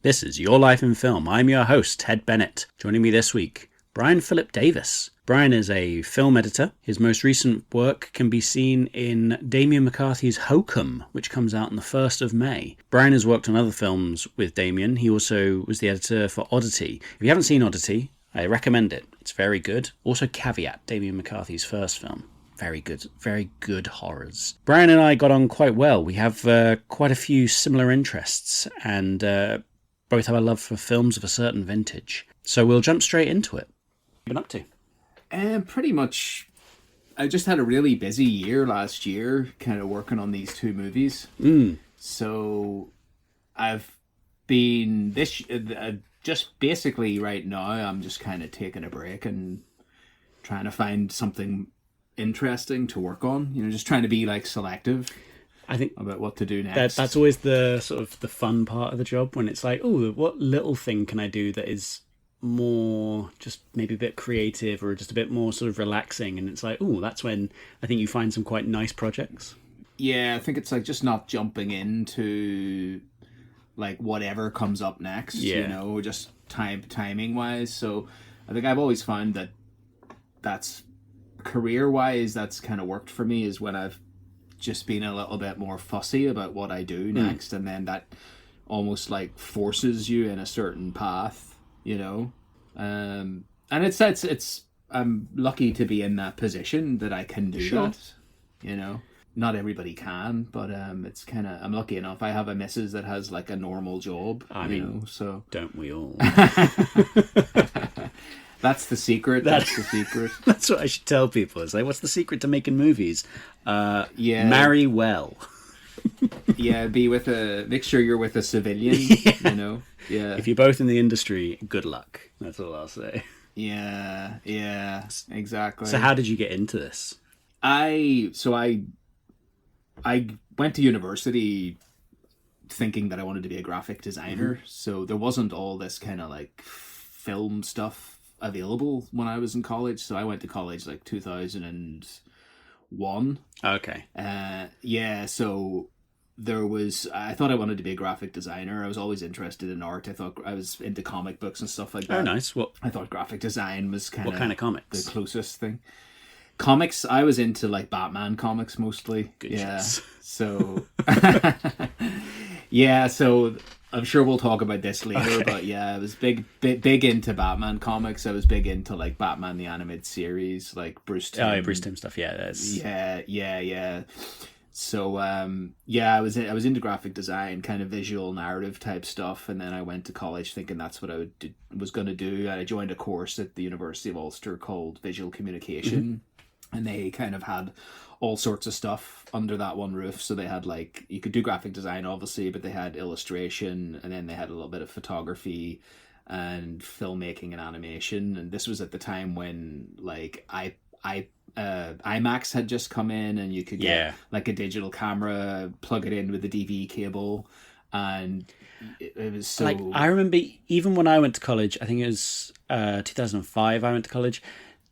This is Your Life in Film. I'm your host, Ted Bennett. Joining me this week, Brian Philip Davis. Brian is a film editor. His most recent work can be seen in Damian McCarthy's Hokum, which comes out on the 1st of May. Brian has worked on other films with Damian. He also was the editor for Oddity. If you haven't seen Oddity, I recommend it. It's very good. Also Caveat, Damian McCarthy's first film. Very good horrors. Brian and I got on quite well. We have quite a few similar interests and both have a love for films of a certain vintage. So we'll jump straight into it. What have you been up to? Pretty much, I just had a really busy year last year, kind of working on these two movies. So I've been just basically right now, I'm just kind of taking a break and trying to find something interesting to work on. You know, just trying to be like selective. I think about what to do next. That's always the sort of the fun part of the job, when it's like, oh, what little thing can I do that is more just maybe a bit creative or just a bit more sort of relaxing, and it's like, oh, that's when I think you find some quite nice projects. Yeah, I think it's like just not jumping into like whatever comes up next, you know, just timing wise. So I think I've always found that that's career wise, that's kind of worked for me, is when I've just been a little bit more fussy about what I do next, and then that almost like forces you in a certain path. You know, and it's I'm lucky to be in that position that I can do that. You know, not everybody can, but it's kind of, I'm lucky enough. I have a missus that has like a normal job. I mean, so don't we all? That's the secret. That's the secret. That's what I should tell people. It's like, what's the secret to making movies? Marry well. Make sure you're with a civilian, you know? Yeah. If you're both in the industry, good luck. That's all I'll say. Yeah, exactly. So how did you get into this? I went to university thinking that I wanted to be a graphic designer. So there wasn't all this kind of like film stuff available when I was in college. So I went to college like 2001. Okay. So I thought I wanted to be a graphic designer. I was always interested in art. I thought I was into comic books and stuff like that. Oh, nice. I thought graphic design was what kind of comics? The closest thing. Comics, I was into like Batman comics mostly. Good choice. So so I'm sure we'll talk about this later, but I was big into Batman comics. I was big into like Batman the Animated Series, like Bruce Timm. Oh, yeah, Bruce Timm stuff. Yeah, that's... Yeah. So I was into graphic design, kind of visual narrative type stuff, and then I went to college thinking that's what I was going to do. And I joined a course at the University of Ulster called Visual Communication, and they kind of had all sorts of stuff under that one roof. So they had like, you could do graphic design obviously, but they had illustration, and then they had a little bit of photography and filmmaking and animation. And this was at the time when like IMAX had just come in, and you could get like a digital camera, plug it in with the DV cable, and it was so... Like, I remember even when I went to college, I think it was 2005 I went to college,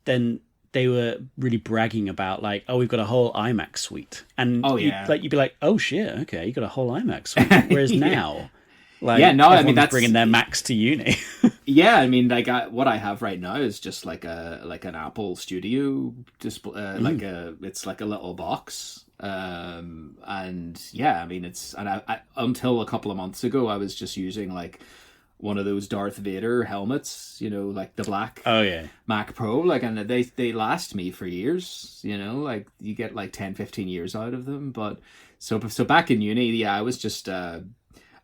then they were really bragging about like, oh, we've got a whole IMAX suite. And you'd be like, oh shit, okay, you got a whole IMAX suite. Whereas now... Like, I mean, that's bringing their Macs to uni. Yeah, I mean, like what I have right now is just like an Apple Studio display, it's like a little box, and yeah, I mean, I until a couple of months ago, I was just using like one of those Darth Vader helmets, you know, like the black Mac Pro, like, and they last me for years, you know, like you get like 10-15 years out of them. But so back in uni, I was just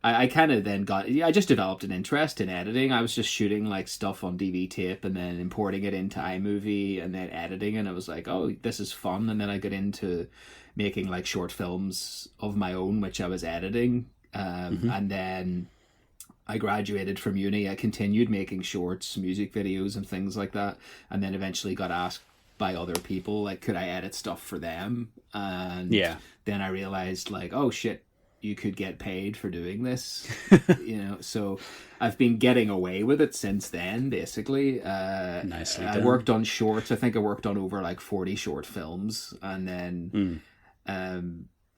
I kind of then I just developed an interest in editing. I was just shooting like stuff on DV tape and then importing it into iMovie and then editing, and it was like, oh, this is fun. And then I got into making like short films of my own, which I was editing. And then I graduated from uni. I continued making shorts, music videos and things like that. And then eventually got asked by other people, like, could I edit stuff for them? And then I realized like, oh shit, you could get paid for doing this. You know, so I've been getting away with it since then, basically. Nicely done. I worked on shorts. I think I worked on over like 40 short films, and then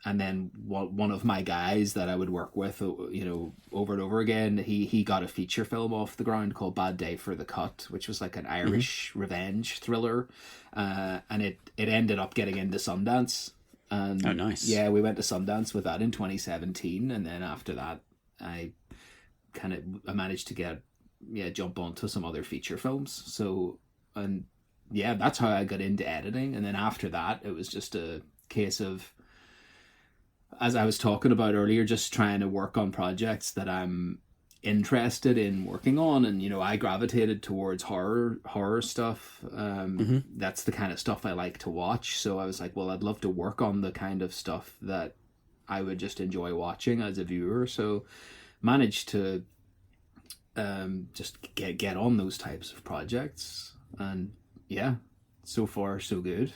and then one of my guys that I would work with, over and over again, he got a feature film off the ground called Bad Day for the Cut, which was like an Irish revenge thriller, and it ended up getting into Sundance. And oh, nice. Yeah, we went to Sundance with that in 2017, and then after that, I managed to jump onto some other feature films. So, and yeah, that's how I got into editing. And then after that, it was just a case of, as I was talking about earlier, just trying to work on projects that I'm interested in working on. And, I gravitated towards horror stuff. That's the kind of stuff I like to watch. So I was like, well, I'd love to work on the kind of stuff that I would just enjoy watching as a viewer. So managed to just get on those types of projects. And yeah, so far so good.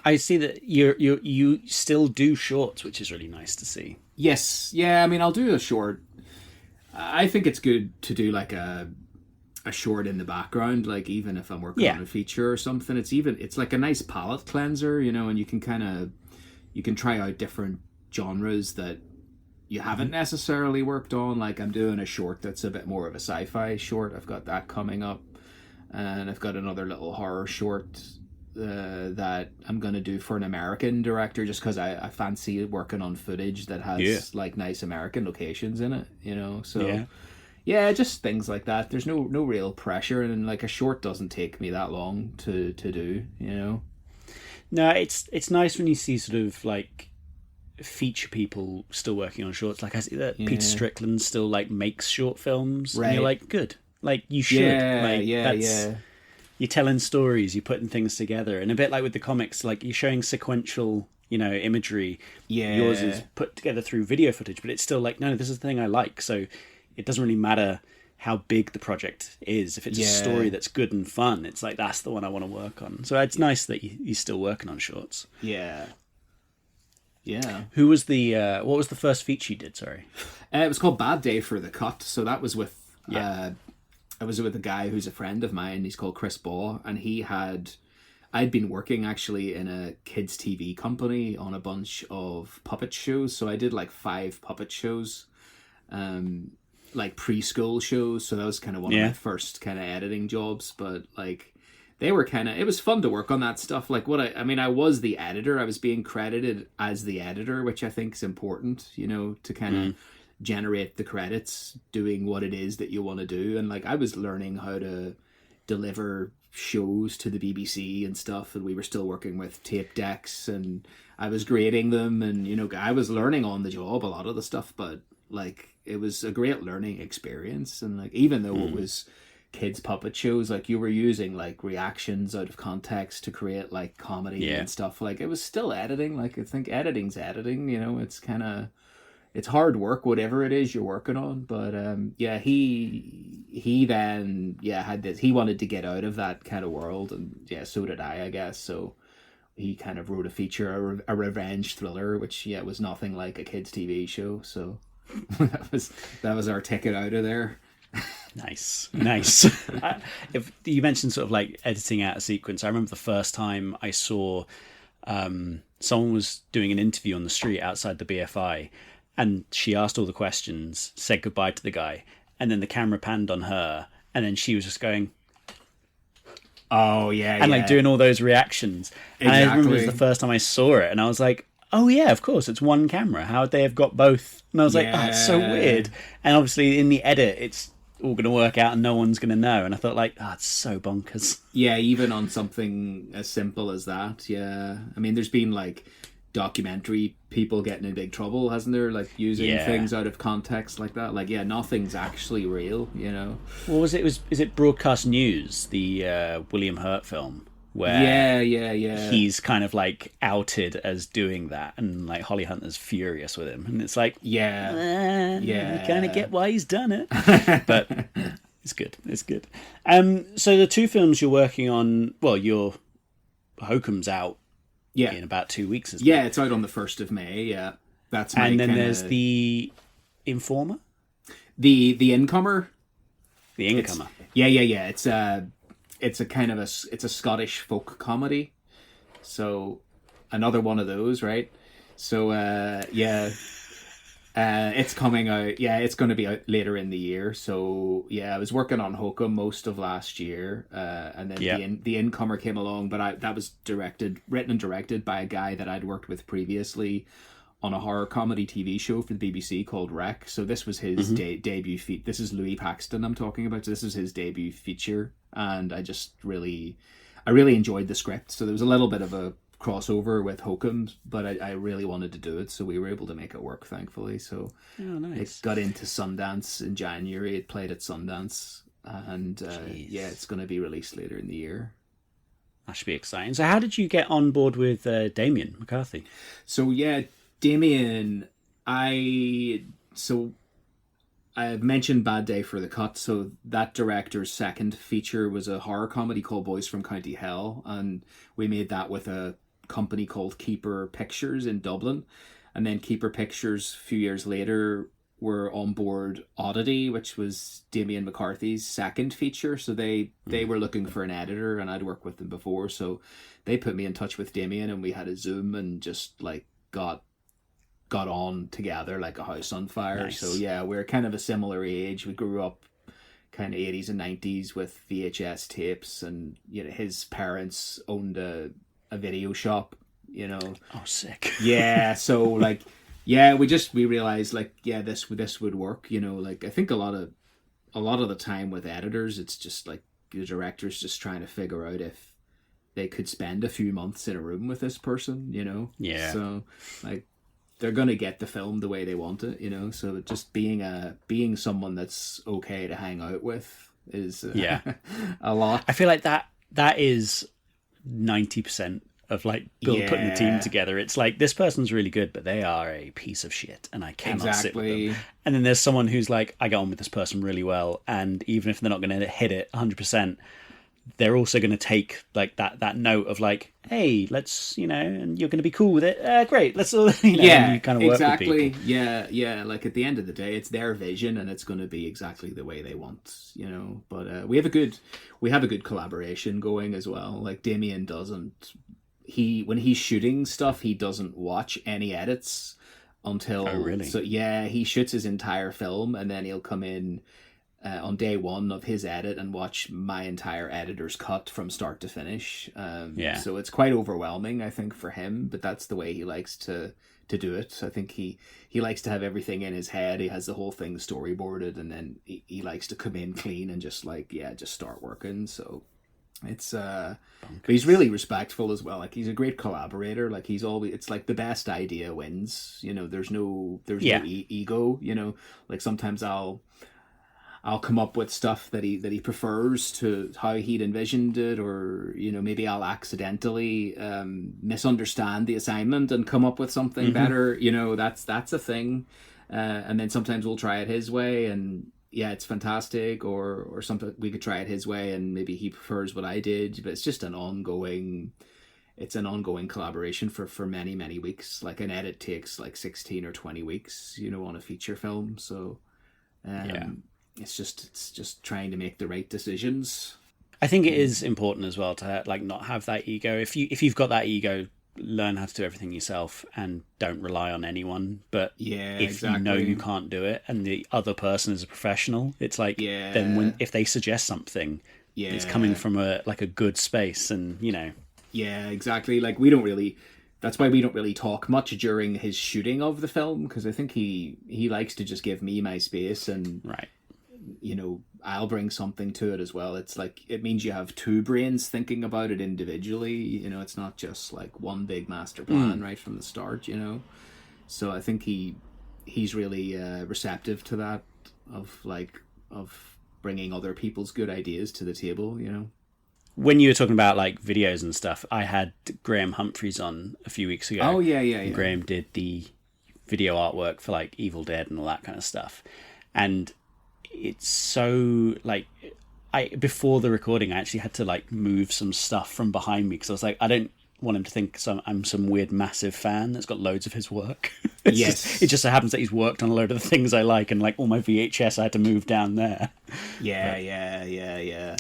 I see that you still do shorts, which is really nice to see. Yes, yeah. I mean, I'll do a short. I think it's good to do like a short in the background, like even if I'm working on a feature or something. It's like a nice palate cleanser, and you can try out different genres that you haven't necessarily worked on. Like I'm doing a short that's a bit more of a sci-fi short. I've got that coming up, and I've got another little horror short that I'm going to do for an American director, just because I fancy working on footage that has like nice American locations in it, so yeah, just things like that. There's no real pressure, and like a short doesn't take me that long to do, No, it's nice when you see sort of like feature people still working on shorts. Like I see that Peter Strickland still like makes short films, right? And you're like, good, like you should, You're telling stories, you're putting things together, and a bit like with the comics, like you're showing sequential, imagery. Yeah, yours is put together through video footage, but it's still like, no, this is the thing I like. So it doesn't really matter how big the project is. If it's a story that's good and fun, it's like that's the one I want to work on. So it's nice that you're still working on shorts. Yeah. Yeah. Who was the what was the first feature you did? Sorry, it was called Bad Day for the Cut. So that was with I was with a guy who's a friend of mine. He's called Chris Baugh, and I'd been working actually in a kids TV company on a bunch of puppet shows. So I did like 5 puppet shows, like preschool shows. So that was kind of one of my first kind of editing jobs. But like they were it was fun to work on that stuff. Like I was the editor. I was being credited as the editor, which I think is important, to kind of generate the credits doing what it is that you want to do. And like I was learning how to deliver shows to the BBC and stuff, and we were still working with tape decks, and I was grading them, and I was learning on the job a lot of the stuff. But like it was a great learning experience. And like even though it was kids puppet shows, like you were using like reactions out of context to create like comedy and stuff, like it was still editing. Like I think editing's editing, it's kind of, it's hard work, whatever it is you're working on. But he then had this. He wanted to get out of that kind of world, and so did I guess. So he kind of wrote a feature, a revenge thriller, which was nothing like a kids' TV show. So that was our ticket out of there. Nice. If you mentioned sort of like editing out a sequence, I remember the first time I saw someone was doing an interview on the street outside the BFI. And she asked all the questions, said goodbye to the guy, and then the camera panned on her, and then she was just going, "Oh yeah," and like doing all those reactions. Exactly. And I remember it was the first time I saw it, and I was like, "Oh yeah, of course, it's one camera. How would they have got both?" And I was like, "Oh, it's so weird." And obviously, in the edit, it's all going to work out, and no one's going to know. And I thought, like, it's so bonkers. Yeah, even on something as simple as that. Yeah, I mean, there's been like documentary people getting in big trouble, hasn't there? Like using things out of context like that. Like nothing's actually real, What was it? Is it Broadcast News, the William Hurt film, where he's kind of like outed as doing that, and like Holly Hunter's furious with him, and it's like I kind of get why he's done it. But it's good. So the 2 films you're working on, well, your Hokum's out in about 2 weeks, isn't it? Yeah, it's out on the 1st of May. Yeah, that's my. And then there's the Informer, the Incomer. The Incomer. It's a kind of it's a Scottish folk comedy. So another one of those, right? So yeah. It's coming out. Yeah, it's going to be out later in the year. So yeah, I was working on Hokum most of last year, and then the Incomer came along. But that was written and directed by a guy that I'd worked with previously on a horror comedy TV show for the BBC called Wreck. So this was his debut feat. This is Louis Paxton I'm talking about. So this is his debut feature, and I really enjoyed the script. So there was a little bit of a crossover with Hokum, but I really wanted to do it, so we were able to make it work, thankfully. So nice. It got into Sundance in January. It played at Sundance, and it's going to be released later in the year. That should be exciting. So how did you get on board with Damian McCarthy? So yeah, Damian, I've mentioned Bad Day for the Cut. So that director's second feature was a horror comedy called Boys from County Hell, and we made that with a company called Keeper Pictures in Dublin. And then Keeper Pictures, a few years later, were on board Oddity, which was Damian McCarthy's second feature. So they were looking for an editor, and I'd worked with them before. So they put me in touch with Damian, and we had a Zoom and just like got on together like a house on fire. Nice. So yeah, we're kind of a similar age. We grew up kind of 80s and 90s with VHS tapes, and his parents owned a video shop, Oh, sick. Yeah, so like we realized like this would work, like I think a lot of the time with editors, it's just like the director's just trying to figure out if they could spend a few months in a room with this person, Yeah. So like they're gonna get the film the way they want it, so just being someone that's okay to hang out with is a lot. I feel like that is 90% of like putting the team together. It's like, this person's really good, but they are a piece of shit, and I cannot sit with them. And then there's someone who's like, I get on with this person really well, and even if they're not going to hit it 100%, they're also going to take like that note of like, hey, let's, and you're going to be cool with it. Great, let's all, and you kind of work with people. Yeah. Like at the end of the day, it's their vision, and it's going to be exactly the way they want, But we have a good collaboration going as well. Like Damian doesn't. When he's shooting stuff, he doesn't watch any edits until. Oh, really? So yeah, he shoots his entire film, and then he'll come in on day one of his edit and watch my entire editor's cut from start to finish. So it's quite overwhelming, I think, for him, but that's the way he likes to do it. I think he likes to have everything in his head. He has the whole thing storyboarded, and then he likes to come in clean and just start working. So it's but he's really respectful as well. Like he's a great collaborator. Like it's like the best idea wins. There's no ego. Like sometimes I'll come up with stuff that he prefers to how he'd envisioned it, or maybe I'll accidentally misunderstand the assignment and come up with something better. That's a thing. And then sometimes we'll try it his way, and it's fantastic, or something we could try it his way and maybe he prefers what I did. But it's just an ongoing collaboration for many, many weeks. Like an edit takes like 16 or 20 weeks, on a feature film. So it's just trying to make the right decisions. I think it is important as well to like not have that ego. If you've got that ego, learn how to do everything yourself and don't rely on anyone. But if you know you can't do it and the other person is a professional, it's like then if they suggest something, it's coming from a good space, and Yeah, exactly. Like that's why we don't really talk much during his shooting of the film, because I think he likes to just give me my space, and I'll bring something to it as well. It's like, it means you have two brains thinking about it individually. It's not just like one big master plan right from the start. So I think he's really receptive to that, of bringing other people's good ideas to the table. When you were talking about like videos and stuff, I had Graham Humphreys on a few weeks ago. Oh yeah. Graham did the video artwork for like Evil Dead and all that kind of stuff, and it's so like, before the recording I actually had to like move some stuff from behind me, because I was like, I don't want him to think I'm some weird massive fan that's got loads of his work. It just so happens that he's worked on a load of the things I like, and like all my VHS I had to move down there. Yeah.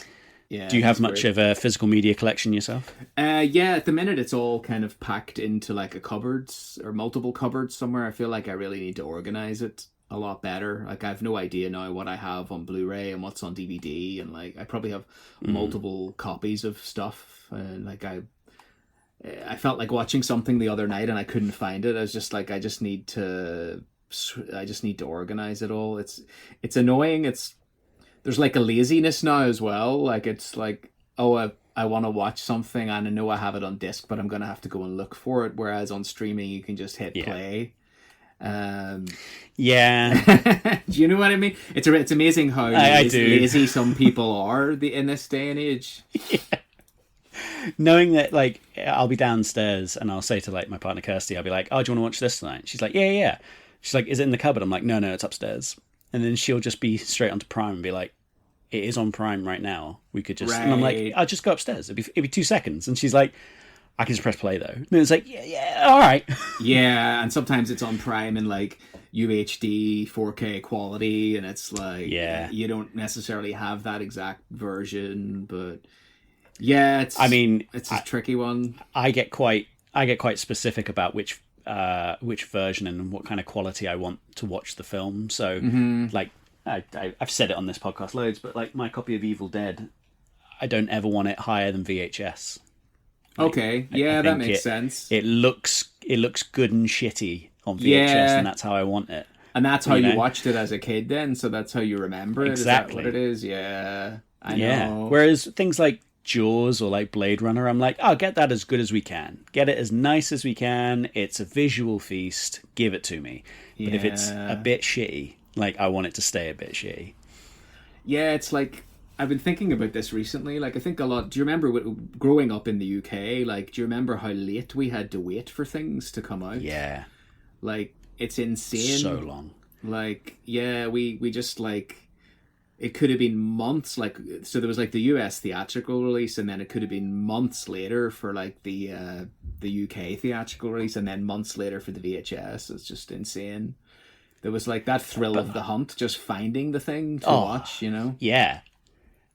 Yeah. Do you have much of a physical media collection yourself? Yeah, at the minute it's all kind of packed into like a cupboards or multiple cupboards somewhere. I feel like I really need to organize it a lot better. Like I have no idea now what I have on Blu-ray and what's on DVD, and like I probably have multiple copies of stuff. And like I felt like watching something the other night and I couldn't find it. I was just like, I just need to organize it all. It's annoying. There's like a laziness now as well. Like it's like, oh, I want to watch something and I know I have it on disc, but I'm going to have to go and look for it. Whereas on streaming, you can just hit play. Yeah. Do you know what I mean? It's amazing how lazy some people are in this day and age. Yeah. Knowing that, like, I'll be downstairs and I'll say to like my partner Kirsty, I'll be like, "Oh, do you want to watch this tonight?" She's like, "Yeah." She's like, "Is it in the cupboard?" I'm like, "No, it's upstairs." And then she'll just be straight onto Prime and be like, "It is on Prime right now. We could just..." Right. And I'm like, "I'll just go upstairs. It'd be 2 seconds." And she's like, "I can just press play though." And it's like, yeah, all right. Yeah, and sometimes it's on Prime in like UHD 4K quality, and it's like, you don't necessarily have that exact version, but yeah, it's a tricky one. I get quite specific about which version and what kind of quality I want to watch the film. So like I've said it on this podcast loads, but like my copy of Evil Dead, I don't ever want it higher than VHS. Okay, yeah, that makes sense. It looks good and shitty on VHS, and that's how I want it. And that's how you watched it as a kid then, so that's how you remember it? Exactly. Is that what it is? Yeah, I know. Whereas things like Jaws or like Blade Runner, I'm like, I'll get that as good as we can. Get it as nice as we can. It's a visual feast. Give it to me. But if it's a bit shitty, like I want it to stay a bit shitty. Yeah, it's like... I've been thinking about this recently. Like, I think a lot... Do you remember growing up in the UK? Like, do you remember how late we had to wait for things to come out? Yeah. Like, it's insane. So long. Like, yeah, we just, like... It could have been months, like... So there was, like, the US theatrical release, and then it could have been months later for, like, the UK theatrical release, and then months later for the VHS. It's just insane. There was, like, that thrill of the hunt, just finding the thing to watch, you know? Yeah.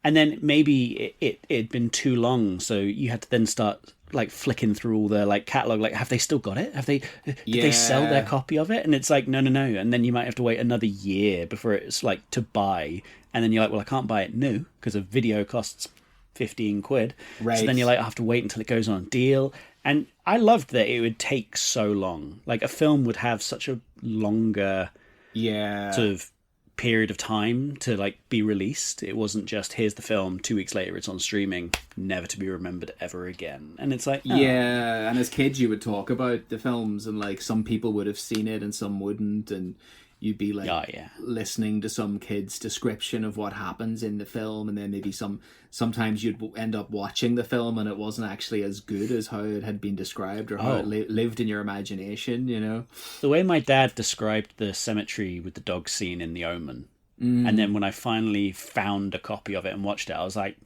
And then maybe it'd been too long, so you had to then start like flicking through all the like catalog. Like, have they still got it? Did they sell their copy of it? And it's like no. And then you might have to wait another year before it's like to buy. And then you're like, well, I can't buy it new because a video costs 15 quid. Right. So then you're like, I have to wait until it goes on deal. And I loved that it would take so long. Like a film would have such a longer, sort of period of time to like be released. It wasn't just here's the film, 2 weeks later it's on streaming, never to be remembered ever again. And it's like yeah, and as kids you would talk about the films and like some people would have seen it and some wouldn't, and you'd be like listening to some kid's description of what happens in the film, and then maybe sometimes you'd end up watching the film and it wasn't actually as good as how it had been described or how it lived in your imagination, you know? The way my dad described the cemetery with the dog scene in The Omen, and then when I finally found a copy of it and watched it, I was like,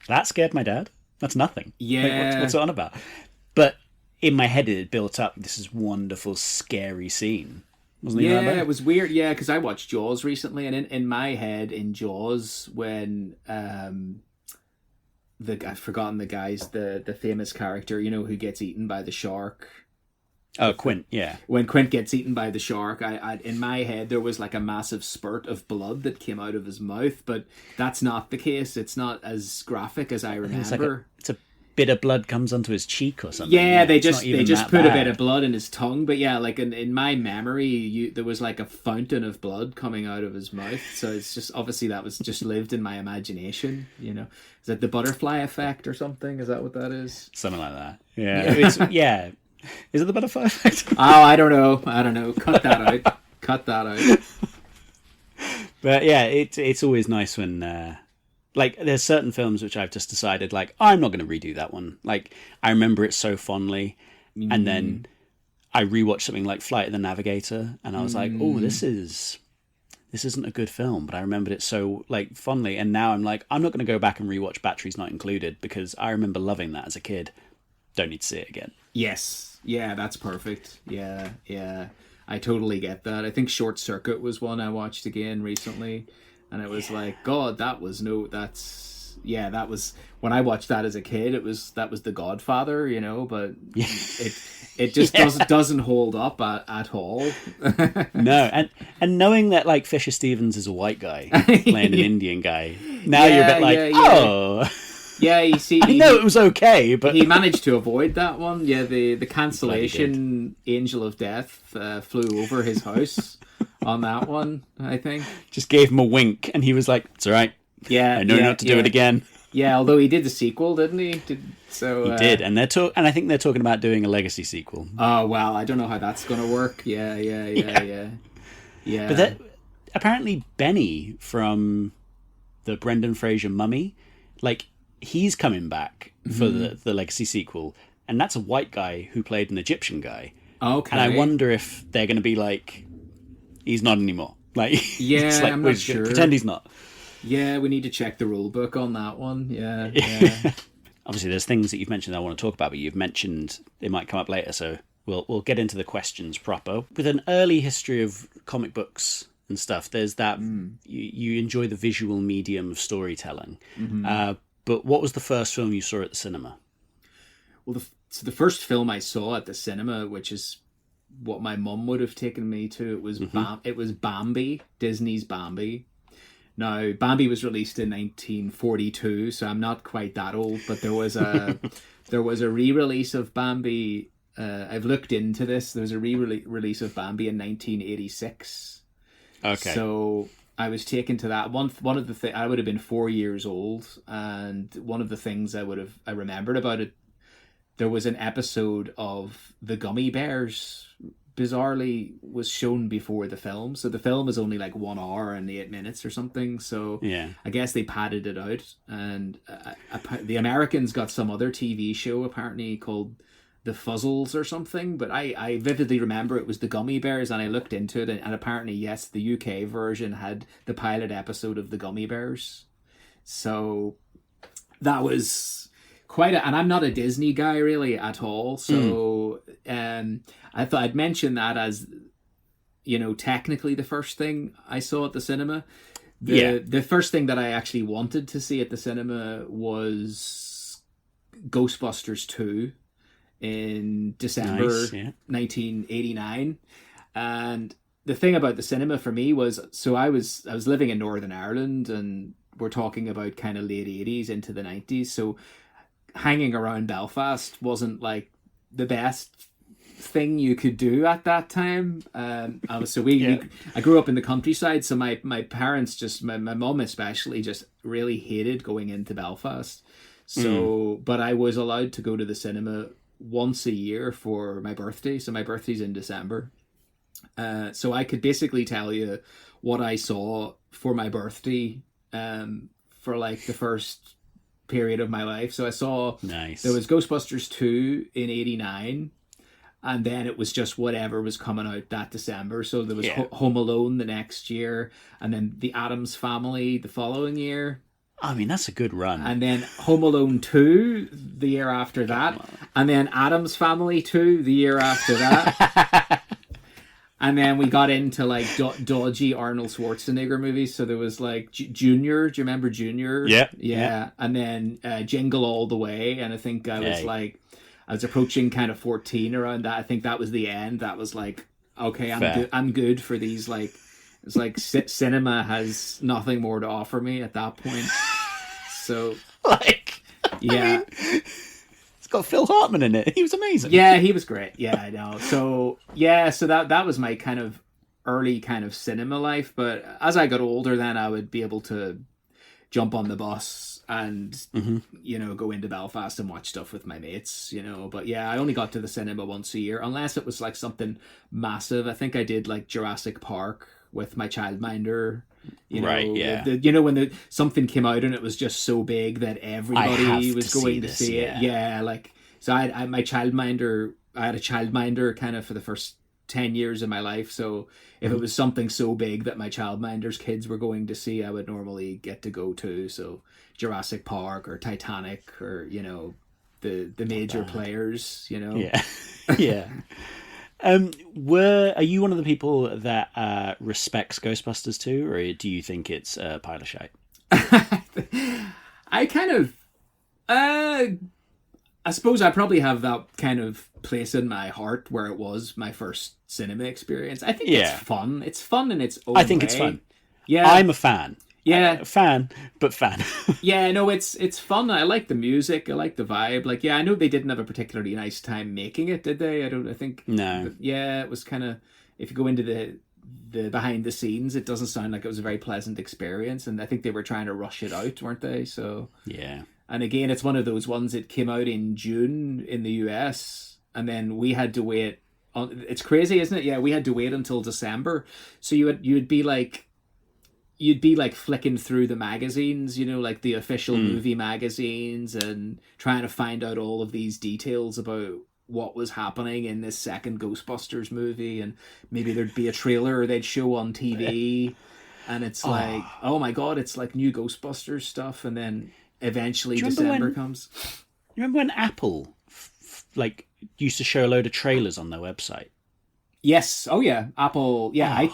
that scared my dad? That's nothing. Yeah. Like, what's it on about? But in my head it had built up this is wonderful, scary scene. It was weird. Yeah, because I watched Jaws recently, and in my head, in Jaws, when I've forgotten the guy's the famous character, you know, who gets eaten by the shark. Oh, Quint. Yeah. When Quint gets eaten by the shark, I in my head there was like a massive spurt of blood that came out of his mouth, but that's not the case. It's not as graphic as I remember. It's a bit of blood comes onto his cheek or something. Yeah, they just put a bit of blood in his tongue, but yeah, like in my memory, there was like a fountain of blood coming out of his mouth. So it's just obviously that was just lived in my imagination. You know, is that the butterfly effect or something? Is that what that is? Something like that. Yeah, Is it the butterfly effect? Oh, I don't know. Cut that out. But yeah, it's always nice when. Like, there's certain films which I've just decided, like, I'm not going to redo that one. Like, I remember it so fondly. And then I rewatched something like Flight of the Navigator, and I was like, oh, this isn't a good film, but I remembered it so, like, fondly. And now I'm like, I'm not going to go back and rewatch Batteries Not Included, because I remember loving that as a kid. Don't need to see it again. Yes. Yeah, that's perfect. Yeah. I totally get that. I think Short Circuit was one I watched again recently. And it was like, God, that's yeah, that was when I watched that as a kid. That was The Godfather, but it just doesn't hold up at all. No, and knowing that like Fisher Stevens is a white guy playing an Indian guy, now you're a bit like, oh. Yeah, you see, I know it was okay, but he managed to avoid that one. Yeah, the cancellation angel of death flew over his house on that one, I think. Just gave him a wink, and he was like, "It's all right. Yeah, I know not to do it again." Yeah, although he did the sequel, didn't he? He did, and and I think they're talking about doing a legacy sequel. Oh well, I don't know how that's going to work. Yeah. But apparently Benny from the Brendan Fraser Mummy, like, he's coming back for the legacy sequel, and that's a white guy who played an Egyptian guy. Okay. And I wonder if they're going to be like, he's not anymore. Like, yeah, like, I'm not sure. Pretend he's not. Yeah, we need to check the rule book on that one. Yeah. Obviously, there's things that you've mentioned I want to talk about, but you've mentioned it might come up later, so we'll get into the questions proper. With an early history of comic books and stuff, there's that you enjoy the visual medium of storytelling. But what was the first film you saw at the cinema? Well, the first film I saw at the cinema, which is what my mum would have taken me to, it was Bambi, Disney's Bambi. Now, Bambi was released in 1942, so I'm not quite that old, but there was a re-release of Bambi. I've looked into this. There was a re-release of Bambi in 1986. Okay. So I was taken to that. One of the things, I would have been 4 years old, and one of the things I remembered about it, there was an episode of the Gummy Bears, bizarrely, was shown before the film. So the film is only like 1 hour and 8 minutes or something. So yeah, I guess they padded it out, and the Americans got some other TV show apparently called The Fuzzles or something, but I vividly remember it was the Gummy Bears, and I looked into it, and apparently, yes, the UK version had the pilot episode of the Gummy Bears. So that was and I'm not a Disney guy really at all, so I thought I'd mention that as, technically the first thing I saw at the cinema. The first thing that I actually wanted to see at the cinema was Ghostbusters 2 in December 1989. And the thing about the cinema for me was, so I was living in Northern Ireland, and we're talking about kind of late 80s into the 90s, so hanging around Belfast wasn't like the best thing you could do at that time. I grew up in the countryside, so my parents my mum especially just really hated going into Belfast. So but I was allowed to go to the cinema once a year for my birthday. So my birthday's in December. So I could basically tell you what I saw for my birthday for like the first period of my life. So I saw there was Ghostbusters 2 in 89, and then it was just whatever was coming out that December. So there was Home Alone the next year, and then The Addams Family the following year. I mean, that's a good run. And then Home Alone 2 the year after that, and then Addams Family 2 the year after that. And then we got into like dodgy Arnold Schwarzenegger movies. So there was like Junior. Do you remember Junior? Yeah. And then Jingle All the Way. And I think I was approaching kind of 14 around that. I think that was the end. That was like, okay, I'm good for these. Like, it's like cinema has nothing more to offer me at that point. So yeah. It's got Phil Hartman in it. He was amazing. Yeah, he was great. Yeah, I know. So that was my kind of early kind of cinema life. But as I got older, then I would be able to jump on the bus and go into Belfast and watch stuff with my mates. But yeah, I only got to the cinema once a year, unless it was like something massive. I think I did like Jurassic Park with my childminder. When something came out and it was just so big that everybody was going to see it. Yeah, like, so I had a childminder kind of for the first 10 years of my life. So if it was something so big that my childminder's kids were going to see, I would normally get to go to. So Jurassic Park or Titanic or, the major players, Yeah. Yeah. Are you one of the people that respects Ghostbusters 2, or do you think it's a pile of shite? I kind of, I suppose I probably have that kind of place in my heart where it was my first cinema experience. I think it's fun. It's fun in its own way. I think it's fun. Yeah. I'm a fan. Yeah. Fan. Yeah, no, it's fun. I like the music. I like the vibe. Like, yeah, I know they didn't have a particularly nice time making it, did they? I think... No. Yeah, it was kind of... If you go into the behind the scenes, it doesn't sound like it was a very pleasant experience, and I think they were trying to rush it out, weren't they? So... Yeah. And again, it's one of those ones that came out in June in the US, and then we had to wait. It's crazy, isn't it? Yeah, we had to wait until December. So you'd be like flicking through the magazines, like the official movie magazines, and trying to find out all of these details about what was happening in this second Ghostbusters movie, and maybe there'd be a trailer they'd show on TV, and it's like, oh my god, it's like new Ghostbusters stuff, and then eventually December comes. You remember when Apple used to show a load of trailers on their website? Yes. Oh yeah, Apple. Yeah,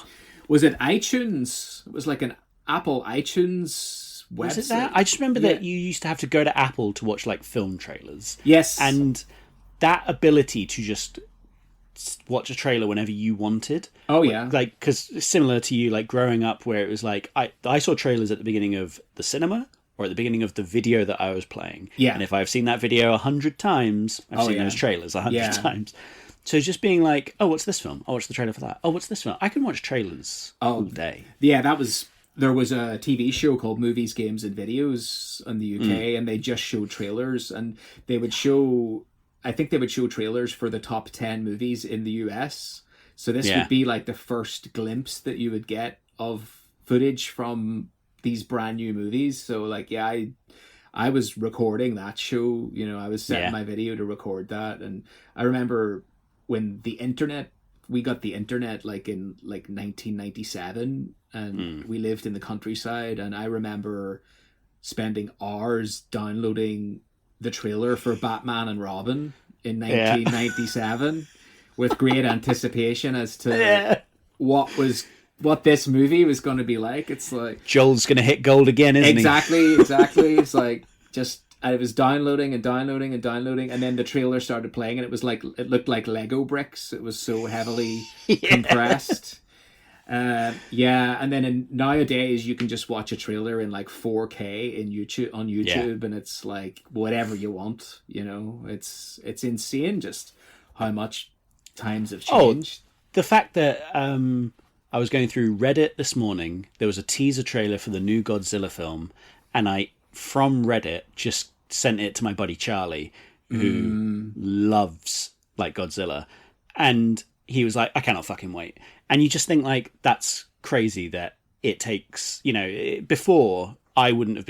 was it iTunes? It was like an Apple iTunes website. Was it that? I just remember that you used to have to go to Apple to watch like film trailers. Yes. And that ability to just watch a trailer whenever you wanted. Oh yeah. Like, because similar to you, like growing up where it was like, I saw trailers at the beginning of the cinema or at the beginning of the video that I was playing. Yeah. And if I've seen that video 100 times, I've seen those trailers 100 times. So just being like, oh, what's this film? Oh, what's the trailer for that? Oh, what's this film? I can watch trailers all day. Yeah, there was a TV show called Movies, Games and Videos in the UK, and they just showed trailers, and they would show trailers for the top 10 movies in the US. So this would be like the first glimpse that you would get of footage from these brand new movies. So like, I was recording that show, I was setting my video to record that. And I remember when we got the internet like in like 1997, and we lived in the countryside, and I remember spending hours downloading the trailer for Batman and Robin in 1997 with great anticipation as to what this movie was going to be like. It's like Joel's going to hit gold again, isn't he? Exactly. It's like just I was downloading, and then the trailer started playing, and it looked like Lego bricks. It was so heavily compressed. And then nowadays you can just watch a trailer in like 4K on YouTube, and it's like whatever you want. It's insane just how much times have changed. The fact that I was going through Reddit this morning, there was a teaser trailer for the new Godzilla film, and I from Reddit just sent it to my buddy Charlie, who loves like Godzilla, and he was like, I cannot fucking wait. And you just think like, that's crazy that it takes, before I wouldn't have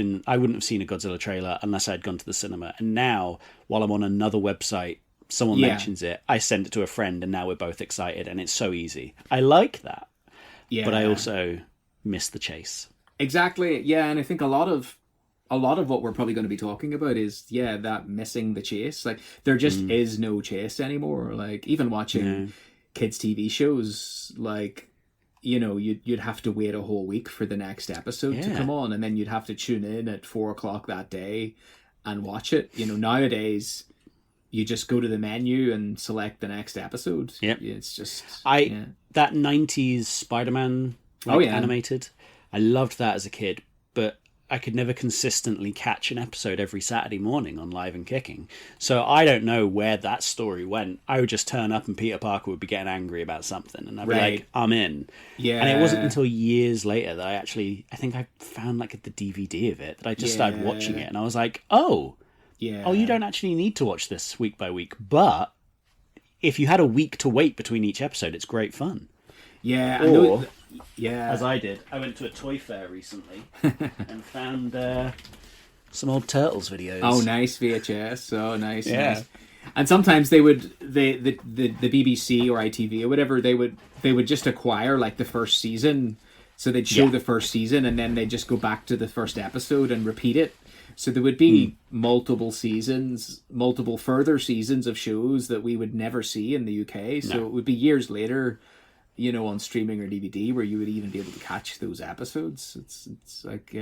seen a Godzilla trailer unless I'd gone to the cinema. And now, while I'm on another website, someone mentions it, I send it to a friend, and now we're both excited, and it's so easy. I like that. Yeah. But I also miss the chase. Exactly. Yeah. And I think a lot of what we're probably going to be talking about is, that missing the chase. Like, there just is no chase anymore. Like, even watching kids' TV shows, like, you'd have to wait a whole week for the next episode to come on, and then you'd have to tune in at 4:00 that day and watch it. Nowadays, you just go to the menu and select the next episode. Yep. It's just... That 90s Spider-Man animated, I loved that as a kid, but I could never consistently catch an episode every Saturday morning on Live and Kicking. So I don't know where that story went. I would just turn up and Peter Parker would be getting angry about something, and I'd be like, I'm in. Yeah. And it wasn't until years later that I think I found like the DVD of it, that I just started watching it, and I was like, oh, you don't actually need to watch this week by week, but if you had a week to wait between each episode, it's great fun. Yeah. Or, as I did, I went to a toy fair recently and found some old Turtles videos. Oh, nice VHS. Oh, nice. Yeah. Nice. And sometimes the BBC or ITV or whatever, they would just acquire like the first season. So they'd show the first season, and then they'd just go back to the first episode and repeat it. So there would be multiple further seasons of shows that we would never see in the UK. So it would be years later, on streaming or DVD, where you would even be able to catch those episodes. It's like,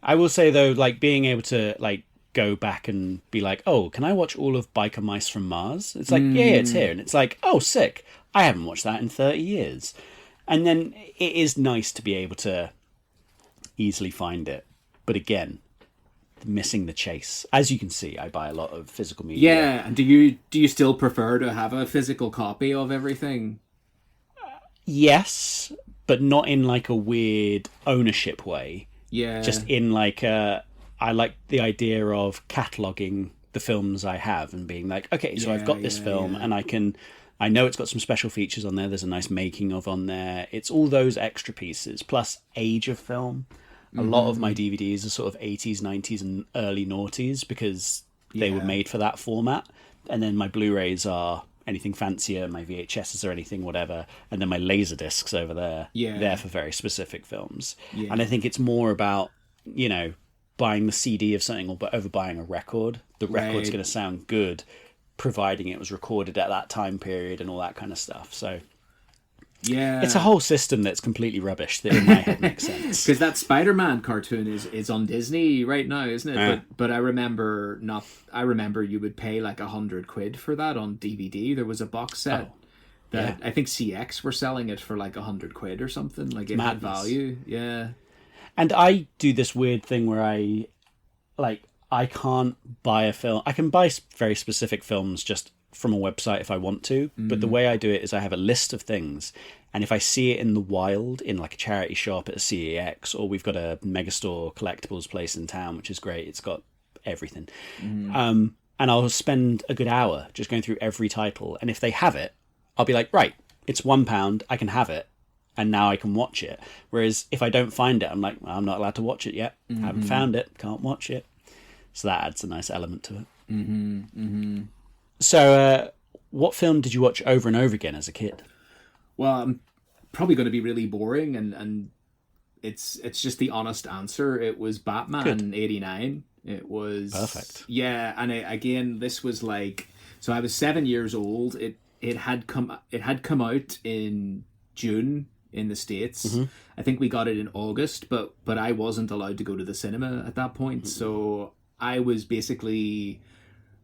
I will say though, like being able to like go back and be like, oh, can I watch all of Biker Mice from Mars? It's like, yeah, it's here, and it's like, oh, sick. I haven't watched that in 30 years, and then it is nice to be able to easily find it. But again, missing the chase. As you can see, I buy a lot of physical media. Yeah, and do you still prefer to have a physical copy of everything? Yes, but not in like a weird ownership way. Yeah. Just in like I like the idea of cataloging the films I have and being like, okay, so I've got this film and I know it's got some special features on there. There's a nice making of on there. It's all those extra pieces plus age of film. A lot of my DVDs are sort of 80s, 90s, and early noughties because they were made for that format. And then my Blu-rays are anything fancier, my VHSs or anything, whatever. And then my laser discs over there, they're for very specific films. Yeah. And I think it's more about, you know, buying the CD of something or over buying a record. The record's going to sound good, providing it was recorded at that time period and all that kind of stuff. So... yeah, it's a whole system that's completely rubbish that in my head makes sense. Because that Spider-Man cartoon is on Disney right now, isn't it? But I remember you would pay like £100 for that on DVD. There was a box set that I think CX were selling it for like £100 or something. Like it had value. Yeah. And I do this weird thing where I can't buy a film. I can buy very specific films just from a website if I want to, but the way I do it is I have a list of things, and if I see it in the wild in like a charity shop at a CEX, or we've got a megastore collectibles place in town which is great, it's got everything, and I'll spend a good hour just going through every title, and if they have it I'll be like, right, it's £1, I can have it and now I can watch it. Whereas if I don't find it, I'm like, well, I'm not allowed to watch it yet. Haven't found it, can't watch it. So that adds a nice element to it. So, what film did you watch over and over again as a kid? Well, I'm probably going to be really boring, and it's just the honest answer. It was Batman '89. It was perfect. Yeah, and again, this was like, so I was 7 years old. It had come out in June in the States. I think we got it in August, but I wasn't allowed to go to the cinema at that point, so I was basically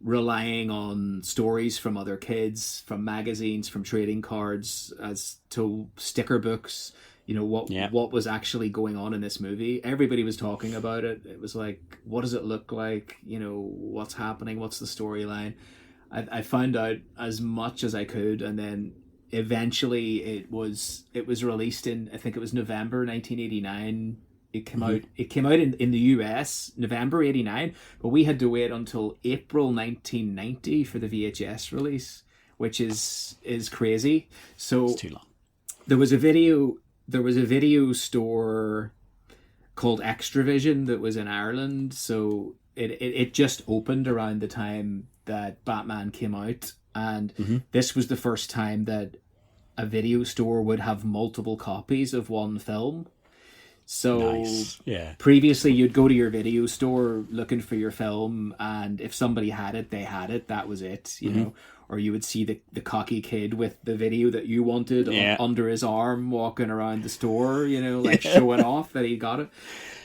relying on stories from other kids, from magazines, from trading cards, as to sticker books, you know, what was actually going on in this movie. Everybody was talking about it. It was like, what does it look like? You know, what's happening? What's the storyline? I found out as much as I could, and then eventually it was released in, I think it was November 1989. It came out. It came out in the US November '89, but we had to wait until April 1990 for the VHS release, which is crazy. So it's too long. There was a video store called Extravision that was in Ireland. So it just opened around the time that Batman came out, and this was the first time that a video store would have multiple copies of one film. So nice. Yeah. Previously you'd go to your video store looking for your film, and if somebody had it, they had it. That was it, you know. Or you would see the cocky kid with the video that you wanted under his arm walking around the store, you know, like showing off that he got it.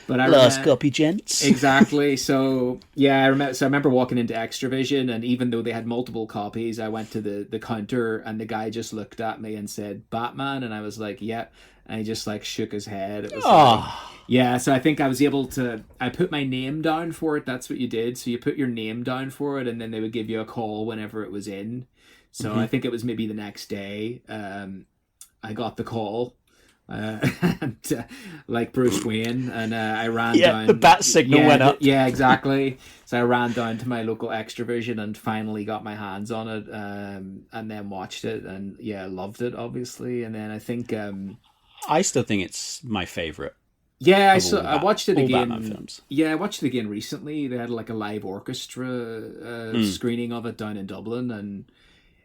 But last copy, gents. Exactly. So yeah, I remember walking into Extravision, and even though they had multiple copies, I went to the counter, and the guy just looked at me and said, "Batman," and I was like, "Yeah." And he just like shook his head. It was like, yeah. So I think I was able to. I put my name down for it. That's what you did. So you put your name down for it, and then they would give you a call whenever it was in. So I think it was maybe the next day. I got the call. And, like Bruce Wayne, and I ran down. The bat signal went up. Yeah, exactly. So I ran down to my local Extravision and finally got my hands on it, and then watched it, and loved it, obviously. And then I think I still think it's my favorite. Yeah, I watched it again. Batman films. Yeah, I watched it again recently. They had like a live orchestra screening of it down in Dublin, and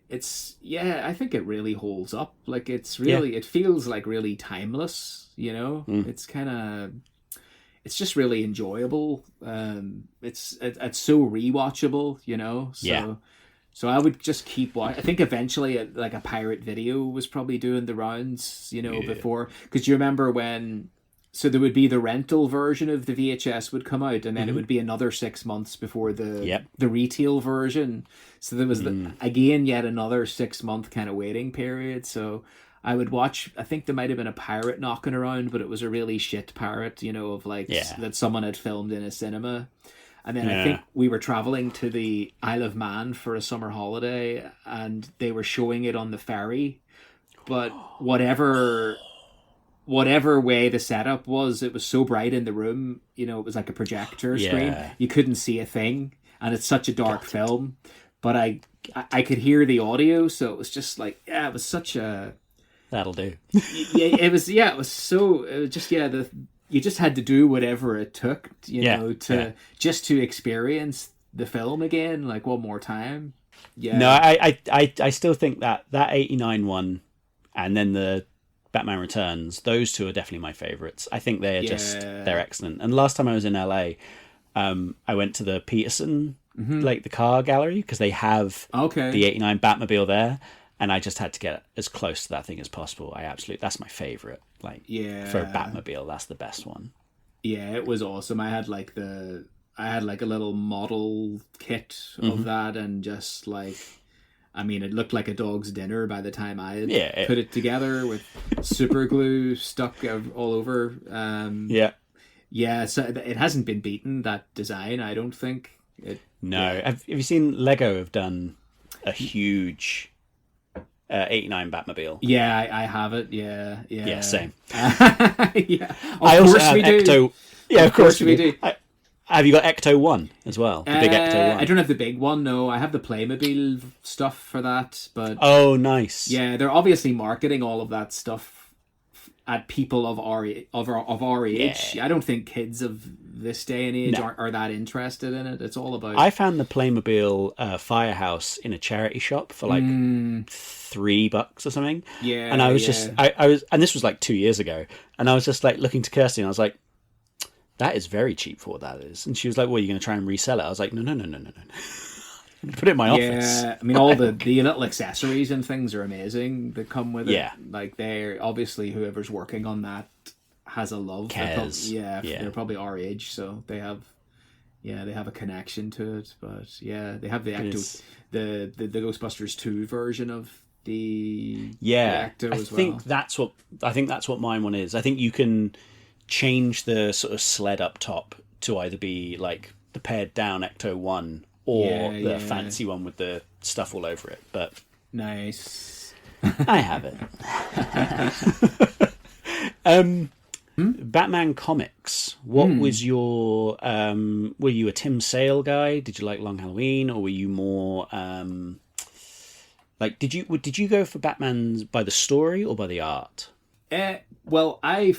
it's I think it really holds up. Like it's really, it feels like really timeless. You know, it's kind of, it's just really enjoyable. It's so rewatchable. You know, so I would just keep watching. I think eventually, like a pirate video was probably doing the rounds. You know, before, because you remember when So there would be the rental version of the VHS would come out, and then it would be another 6 months before the retail version. So there was again yet another 6 month kind of waiting period. So I would watch. I think there might have been a pirate knocking around, but it was a really shit pirate, of like that someone had filmed in a cinema. And then I think we were traveling to the Isle of Man for a summer holiday, and they were showing it on the ferry. But whatever way the setup was, it was so bright in the room, it was like a projector screen. You couldn't see a thing, and it's such a dark film. But I could hear the audio, so it was just like, it was such a... That'll do. It was just, you just had to do whatever it took, just to experience the film again, like one more time. Yeah. No, I still think that 89 one, and then the Batman Returns, those two are definitely my favorites. I think they're they're excellent. And last time I was in LA, I went to the Peterson, like the car gallery, because they have the 89 Batmobile there, and I just had to get as close to that thing as possible. That's my favorite. Like, for a Batmobile, that's the best one. Yeah, it was awesome. I had like a little model kit of that, and just like, I mean, it looked like a dog's dinner by the time I had put it together with super glue stuck all over. So it hasn't been beaten, that design, I don't think. Have you seen Lego have done a huge 89 Batmobile? Yeah, I have it. Yeah, same. Of course we do. Yeah, of course we do. Have you got Ecto 1 as well? The big Ecto 1? I don't have the big one, no. I have the Playmobil stuff for that, but... Oh, nice. Yeah, they're obviously marketing all of that stuff at people of our age. I don't think kids of this day and age are that interested in it. It's all about... I found the Playmobil Firehouse in a charity shop for like $3 or something. Yeah, and I was just... I was, and this was like 2 years ago, and I was just like looking to Kirsty, and I was like, that is very cheap for what that is. And she was like, well, you're going to try and resell it? I was like, no. Put it in my office. Yeah, I mean, all the little accessories and things are amazing that come with it. Yeah. Like, they're obviously, whoever's working on that has a love. They're probably our age, so they have a connection to it. But yeah, they have the Ghostbusters 2 version of the Ecto as well. I think that's what mine one is. I think you can change the sort of sled up top to either be like the pared down Ecto 1 or the fancy one with the stuff all over it. But nice. I have it. Batman comics. What was your were you a Tim Sale guy? Did you like Long Halloween, or were you more like did you go for Batman's by the story or by the art? Well, I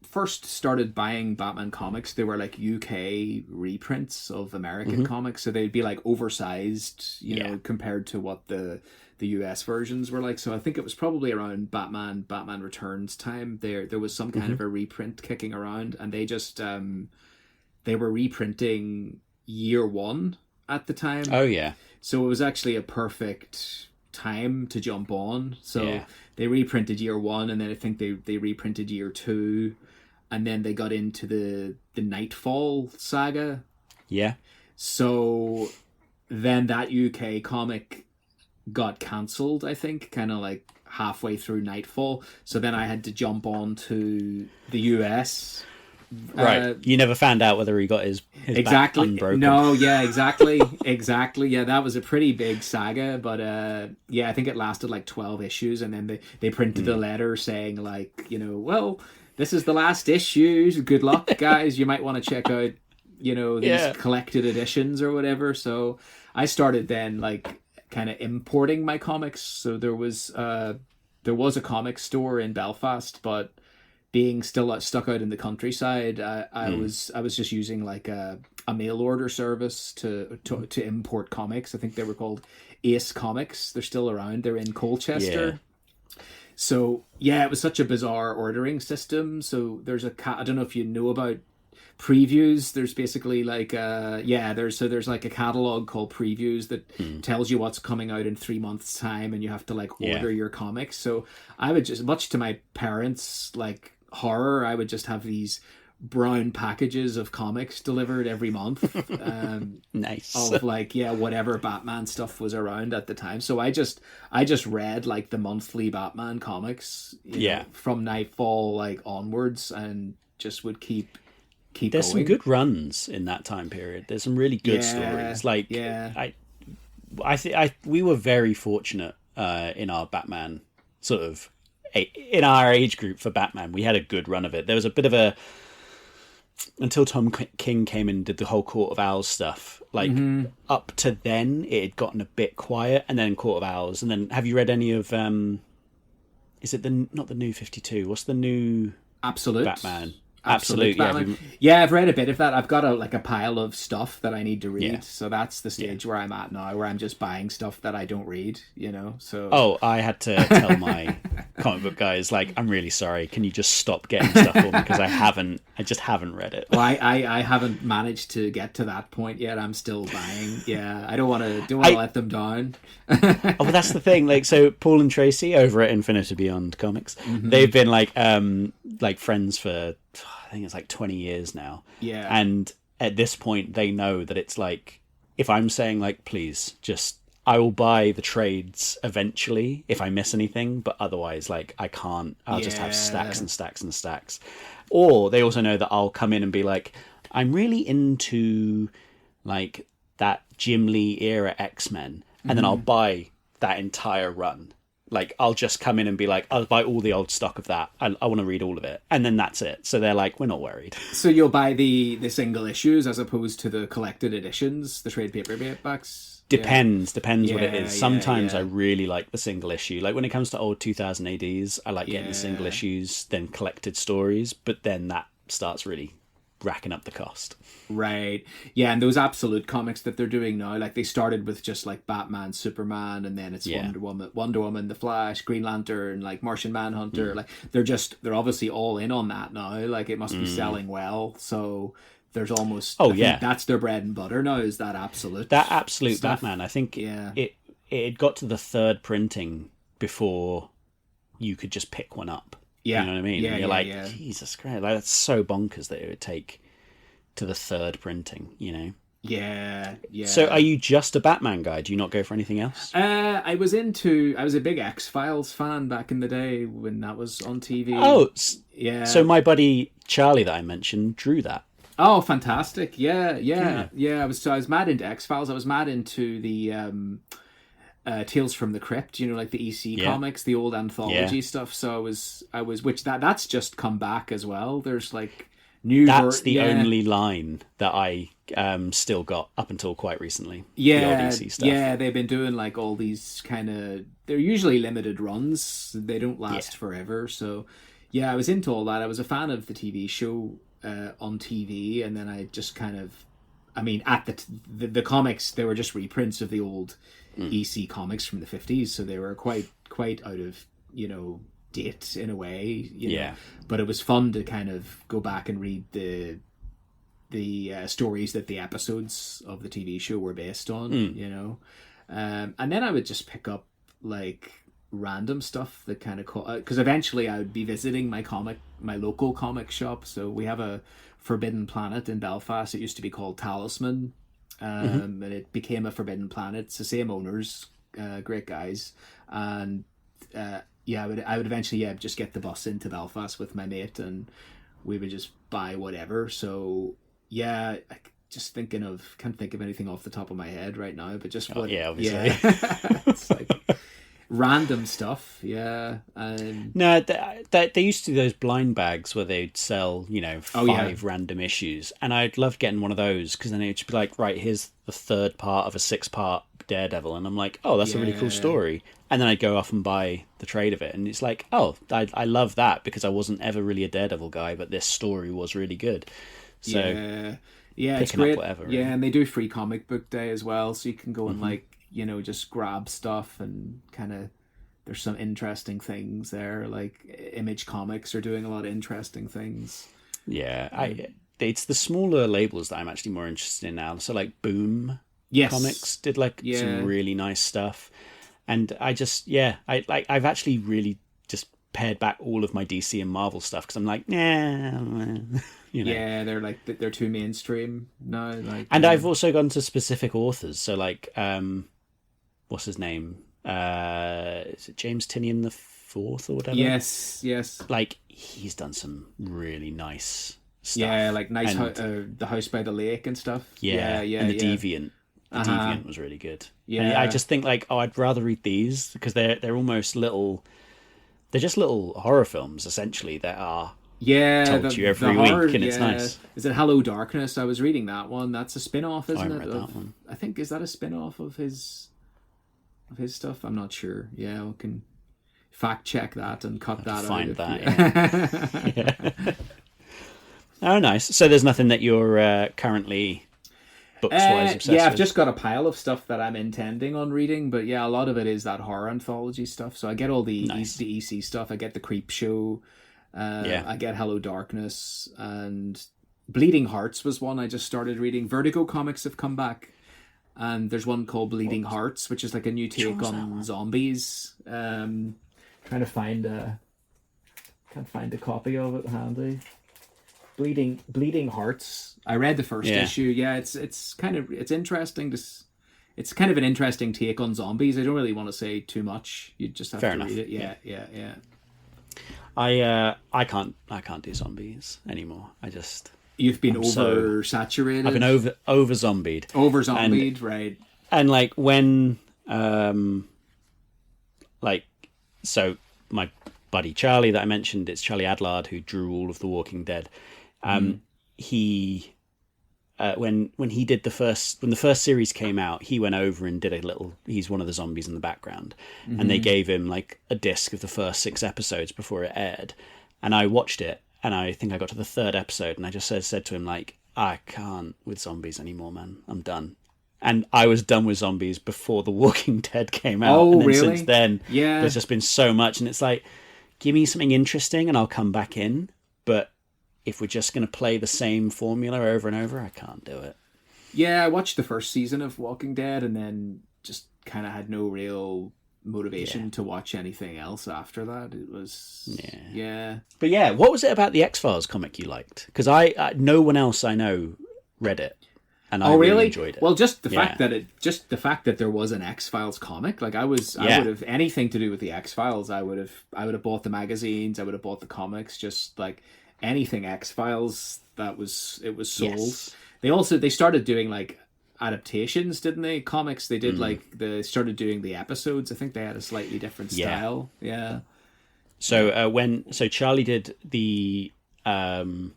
first started buying Batman comics. They were like UK reprints of American comics, so they'd be like oversized, you know, compared to what the US versions were like. So I think it was probably around Batman Returns time. There was some kind of a reprint kicking around, and they just they were reprinting year one at the time. Oh yeah. So it was actually a perfect time to jump on. So they reprinted year one, and then I think they reprinted year two. And then they got into the Nightfall saga. Yeah. So then that UK comic got cancelled, I think, kind of like halfway through Nightfall. So then I had to jump on to the US. Right. You never found out whether he got his back unbroken. No, yeah, exactly. Exactly. Yeah, that was a pretty big saga. But yeah, I think it lasted like 12 issues. And then they printed a letter saying like, you know, well, this is the last issue. Good luck, guys. You might want to check out, you know, these collected editions or whatever. So I started then like kind of importing my comics. So there was a comic store in Belfast, but being still stuck out in the countryside, I was just using like a mail order service to import comics. I think they were called Ace Comics. They're still around. They're in Colchester. Yeah. So yeah, it was such a bizarre ordering system. So there's I don't know if you know about previews. There's basically like there's like a catalog called previews that tells you what's coming out in 3 months time, and you have to like order your comics. So I would just, much to my parents' like horror, I would just have these brown packages of comics delivered every month. Nice. Of like, whatever Batman stuff was around at the time. So I just read like the monthly Batman comics, you know, from Nightfall like onwards, and just would keep There's going. some good runs in that time period. There's some really good stories. Like, we were very fortunate in our Batman sort of, in our age group for Batman. We had a good run of it. There was a bit of a, until Tom King came in and did the whole Court of Owls stuff. Like, up to then, it had gotten a bit quiet, and then Court of Owls. And then, have you read any of, is it not the New 52? What's the new Absolute Batman? Absolute Batman. I've read a bit of that. I've got a pile of stuff that I need to read. Yeah. So that's the stage where I'm at now, where I'm just buying stuff that I don't read, you know. So I had to tell my comic book guys, like, I'm really sorry, can you just stop getting stuff for me, because I just haven't read it. Well, I haven't managed to get to that point yet. I'm still buying. I don't want to let them down. But that's the thing, like, so Paul and Tracy over at Infinity Beyond Comics, they've been like friends for, I think it's like 20 years now. Yeah. And at this point, they know that it's like, if I'm saying, like, please, just, I will buy the trades eventually if I miss anything, but otherwise, like, I can't. I'll just have stacks and stacks and stacks. Or they also know that I'll come in and be like, I'm really into, like, that Jim Lee era X-Men, and then I'll buy that entire run. Like, I'll just come in and be like, I'll buy all the old stock of that. I want to read all of it. And then that's it. So they're like, we're not worried. So you'll buy the single issues as opposed to the collected editions, the trade paperbacks? Depends what it is. Sometimes I really like the single issue. Like, when it comes to old 2000 ADs, I like getting the single issues, then collected stories. But then that starts really racking up the cost. Right. Yeah, and those Absolute comics that they're doing now, like, they started with just like Batman, Superman, and then it's Wonder Woman, The Flash, Green Lantern, like Martian Manhunter. Like, they're obviously all in on that now. Like, it must be selling well. So there's almost I think that's their bread and butter now, is that Absolute stuff. Batman. I think it got to the third printing before you could just pick one up. Yeah. You know what I mean? And you're like, Jesus Christ, like, that's so bonkers that it would take to the third printing, you know? Yeah. So are you just a Batman guy? Do you not go for anything else? I was a big X-Files fan back in the day when that was on TV. Oh, yeah. So my buddy Charlie that I mentioned drew that. Oh, fantastic. Yeah. I was mad into X-Files. I was mad into the Tales from the Crypt, you know, like the EC comics, the old anthology stuff. So I was which that's just come back as well. There's like new. That's the only line that I still got up until quite recently. Yeah, the old EC stuff. Yeah, they've been doing like all these kind of. They're usually limited runs. They don't last forever. So yeah, I was into all that. I was a fan of the TV show on TV, and then I just kind of, I mean, at the comics, they were just reprints of the old EC comics from the 50s, so they were quite out of, you know, date in a way, you know. But it was fun to kind of go back and read the stories that the episodes of the TV show were based on, you know. And then I would just pick up like random stuff that kind of because eventually I would be visiting my local comic shop. So we have a Forbidden Planet in Belfast. It used to be called Talisman. And it became a Forbidden Planet. It's the same owners, great guys, and I would eventually just get the bus into Belfast with my mate, and we would just buy whatever. So I just can't think of anything off the top of my head right now, but just obviously. It's like random stuff. No, they used to do those blind bags where they'd sell, you know, 5 random issues, and I'd love getting one of those, because then it'd just be like, right, here's the third part of a 6-part Daredevil, and I'm like, oh, that's a really cool story, and then I'd go off and buy the trade of it, and it's like, oh, I love that, because I wasn't ever really a Daredevil guy, but this story was really good. So it's great. Up whatever, really. And they do free comic book day as well, so you can go and like, you know, just grab stuff, and kind of there's some interesting things there, like Image Comics are doing a lot of interesting things. It's the smaller labels that I'm actually more interested in now. So like Boom Comics did some really nice stuff, and I just I've actually really just pared back all of my DC and Marvel stuff because I'm like, nah, you know. Yeah, they're too mainstream now. Like, and I've also gone to specific authors. So like, what's his name? Is it James Tynion the Fourth or whatever? Yes. Like he's done some really nice stuff. Yeah, like nice the House by the Lake and stuff. Yeah. And the Deviant. The Deviant was really good. Yeah, and I just think like, I'd rather read these because they're almost little. They're just little horror films essentially that are told to you every week, and it's nice. Is it Hello Darkness? I was reading that one. That's a spin-off, isn't it? I read that one. I think, is that a spin-off of his stuff? I'm not sure. Yeah, we can fact check that and cut that out. Find that. Yeah. Oh, nice. So there's nothing that you're currently books-wise obsessed with? Yeah, I've just got a pile of stuff that I'm intending on reading, but yeah, a lot of it is that horror anthology stuff. So I get all the EC stuff. I get the Creep Show. I get Hello Darkness, and Bleeding Hearts was one I just started reading. Vertigo comics have come back, and there's one called Bleeding Hearts, which is like a new take on zombies. Trying to find can't find a copy of it handy. Bleeding Hearts. I read the first issue. Yeah, it's kind of interesting. It's kind of an interesting take on zombies. I don't really want to say too much. You just have to read it. Yeah. I can't do zombies anymore. You've been oversaturated. I've been over zombied. Over zombied, right? And like when so my buddy Charlie that I mentioned, it's Charlie Adlard who drew all of The Walking Dead. He when he did when the first series came out, he went over and did he's one of the zombies in the background, and they gave him like a disc of the first 6 episodes before it aired, and I watched it, and I think I got to the 3rd episode, and I just said to him like, I can't with zombies anymore, man. I'm done. And I was done with zombies before The Walking Dead came out. Oh, and then really? Since then, yeah, there's just been so much, and it's like, give me something interesting and I'll come back in, but if we're just going to play the same formula over and over, I can't do it. Yeah, I watched the first season of Walking Dead and then just kind of had no real motivation to watch anything else after that. It was... Yeah. But yeah, what was it about the X-Files comic you liked? Because I no one else I know read it, and I really enjoyed it. Well, just the fact that there was an X-Files comic, like I would have anything to do with the X-Files. I would have bought the magazines. I would have bought the comics. Just like anything X-Files that was sold. Yes. They started doing like adaptations, didn't they? Comics. They did they started doing the episodes. I think they had a slightly different style. Yeah. So Charlie did the Tops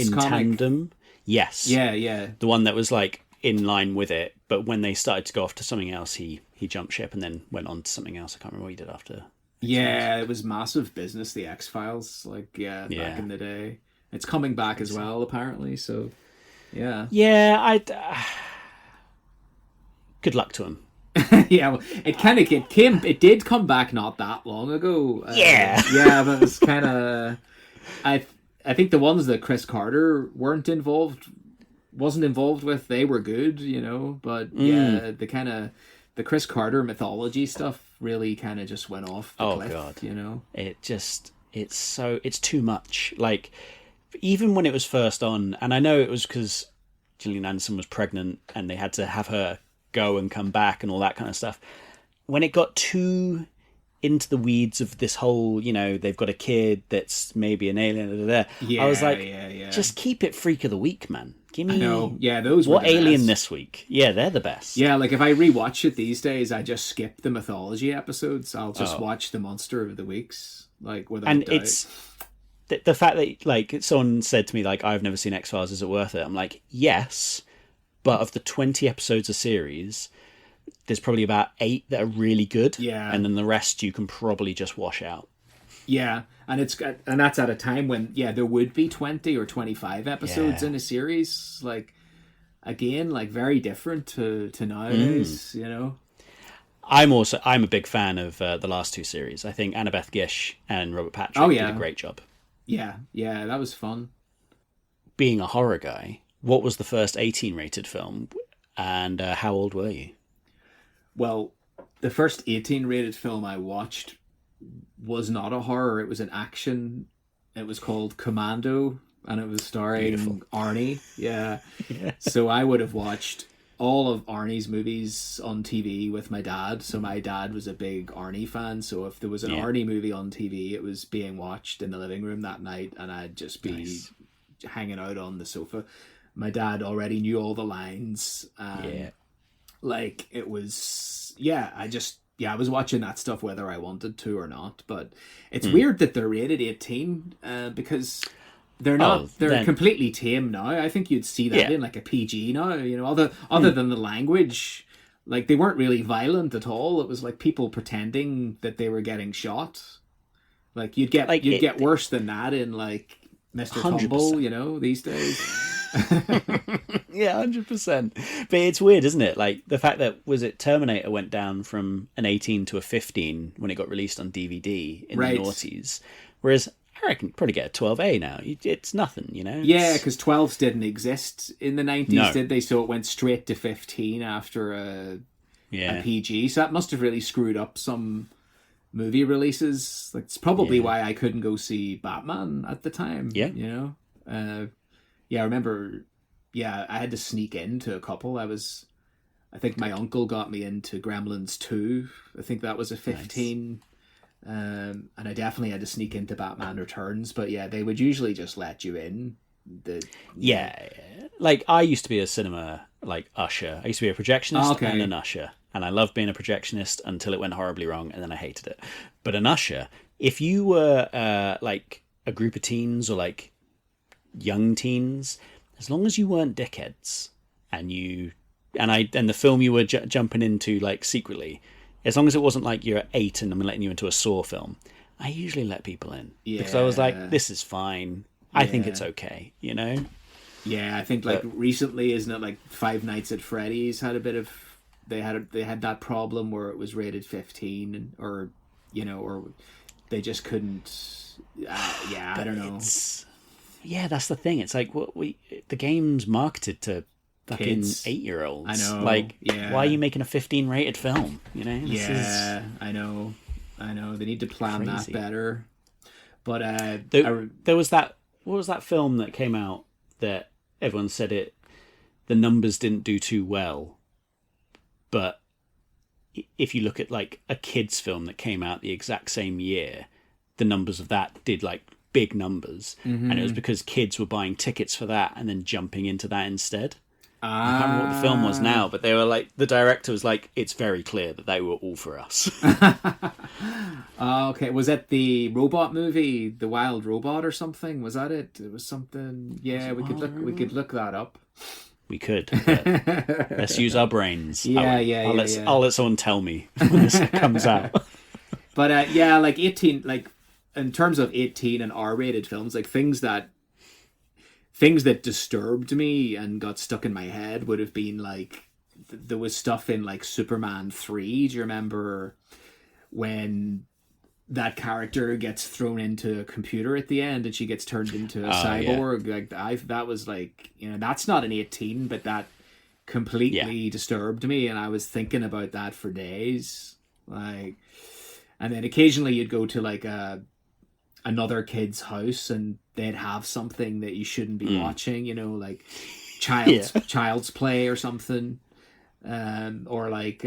in comic. Tandem. Yes. Yeah. The one that was like in line with it, but when they started to go off to something else, he jumped ship and then went on to something else. I can't remember what he did after. Yeah, it was massive business, the X-Files, back in the day. It's coming back as well, apparently, so, yeah. Yeah, good luck to him. Yeah, well, it did come back not that long ago. Yeah, but it was kind of... I think the ones that Chris Carter wasn't involved with, they were good, but yeah, the Chris Carter mythology stuff really kind of just went off the cliff, God. It's too much. Like, even when it was first on, and I know it was because Gillian Anderson was pregnant and they had to have her go and come back and all that kind of stuff. When it got too into the weeds of this whole, they've got a kid that's maybe an alien, I was like, just keep it Freak of the Week, man. Give me, those were what the alien best. This week? Yeah, they're the best. Yeah, like if I rewatch it these days, I just skip the mythology episodes. I'll just watch the Monster of the Weeks, like without doubt. It's the fact that like someone said to me like, I've never seen X-Files, is it worth it? I'm like, yes, but of the 20 episodes a series, there's probably about 8 that are really good, and then the rest you can probably just wash out. Yeah, and that's at a time when there would be 20 or 25 episodes in a series. Like, again, like very different to nowadays. I'm a big fan of the last 2 series. I think Annabeth Gish and Robert Patrick did a great job. Yeah, that was fun. Being a horror guy, what was the first 18 rated film, and how old were you? Well, the first 18 rated film I watched was not a horror. It was an action. It was called Commando, and it was starring Beautiful. Arnie. Yeah. Yeah. So I would have watched all of Arnie's movies on TV with my dad. So my dad was a big Arnie fan. So if there was an Arnie movie on TV, it was being watched in the living room that night, and I'd just be hanging out on the sofa. My dad already knew all the lines. Like, it was, I was watching that stuff whether I wanted to or not. But it's weird that they're rated 18 because they're not. They're completely tame now. I think you'd see that in like a PG now. You know, other than the language, like they weren't really violent at all. It was like people pretending that they were getting shot. Like you'd get worse than that in like Mr. 100%. Tumble, you know, these days. Yeah, 100%. But it's weird, isn't it? Like the fact that Terminator went down from an 18 to a 15 when it got released on DVD in the noughties, whereas I reckon you probably get a 12A now. It's nothing, you know. Yeah, because 12s didn't exist in the 90s, did they? So it went straight to 15 after a PG. So that must have really screwed up some movie releases. Like, it's probably why I couldn't go see Batman at the time. Yeah, you know. I remember. Yeah, I had to sneak into a couple. I think my uncle got me into Gremlins 2. I think that was a 15. Nice. And I definitely had to sneak into Batman Returns. But yeah, they would usually just let you in. Like I used to be a cinema usher. I used to be a projectionist and an usher. And I loved being a projectionist until it went horribly wrong, and then I hated it. But an usher, if you were like a group of teens or like young teens, as long as you weren't dickheads and the film you were jumping into like secretly, as long as it wasn't like you're 8 and I'm letting you into a Saw film, I usually let people in because I was like, this is fine. I think it's okay, you know? Yeah, I think recently, isn't it like Five Nights at Freddy's had a bit of, they had that problem where it was rated 15 or they just couldn't, I don't know. Yeah, that's the thing. It's like the game's marketed to fucking 8-year-olds. I know. Like, why are you making a 15 rated film? You know? I know. They need to plan that better. But there was that. What was that film that came out that everyone said the numbers didn't do too well, but if you look at like a kids film that came out the exact same year, the numbers of that did like big numbers, and it was because kids were buying tickets for that and then jumping into that instead. I can't remember what the film was now, but they were like, the director was like, it's very clear that they were all for us. Okay, was that the robot movie, The Wild Robot or something? Was that it? It was something. Yeah, we could look that up. We could. Let's use our brains. I'll let someone tell me when this comes out. But like 18, like in terms of 18 and R-rated films, like things that disturbed me and got stuck in my head would have been like, there was stuff in like Superman 3. Do you remember when that character gets thrown into a computer at the end and she gets turned into a cyborg? Yeah. Like that was like, that's not an 18, but that completely disturbed me, and I was thinking about that for days. Like, and then occasionally you'd go to like another kid's house and they'd have something that you shouldn't be watching, like child's play or something, or like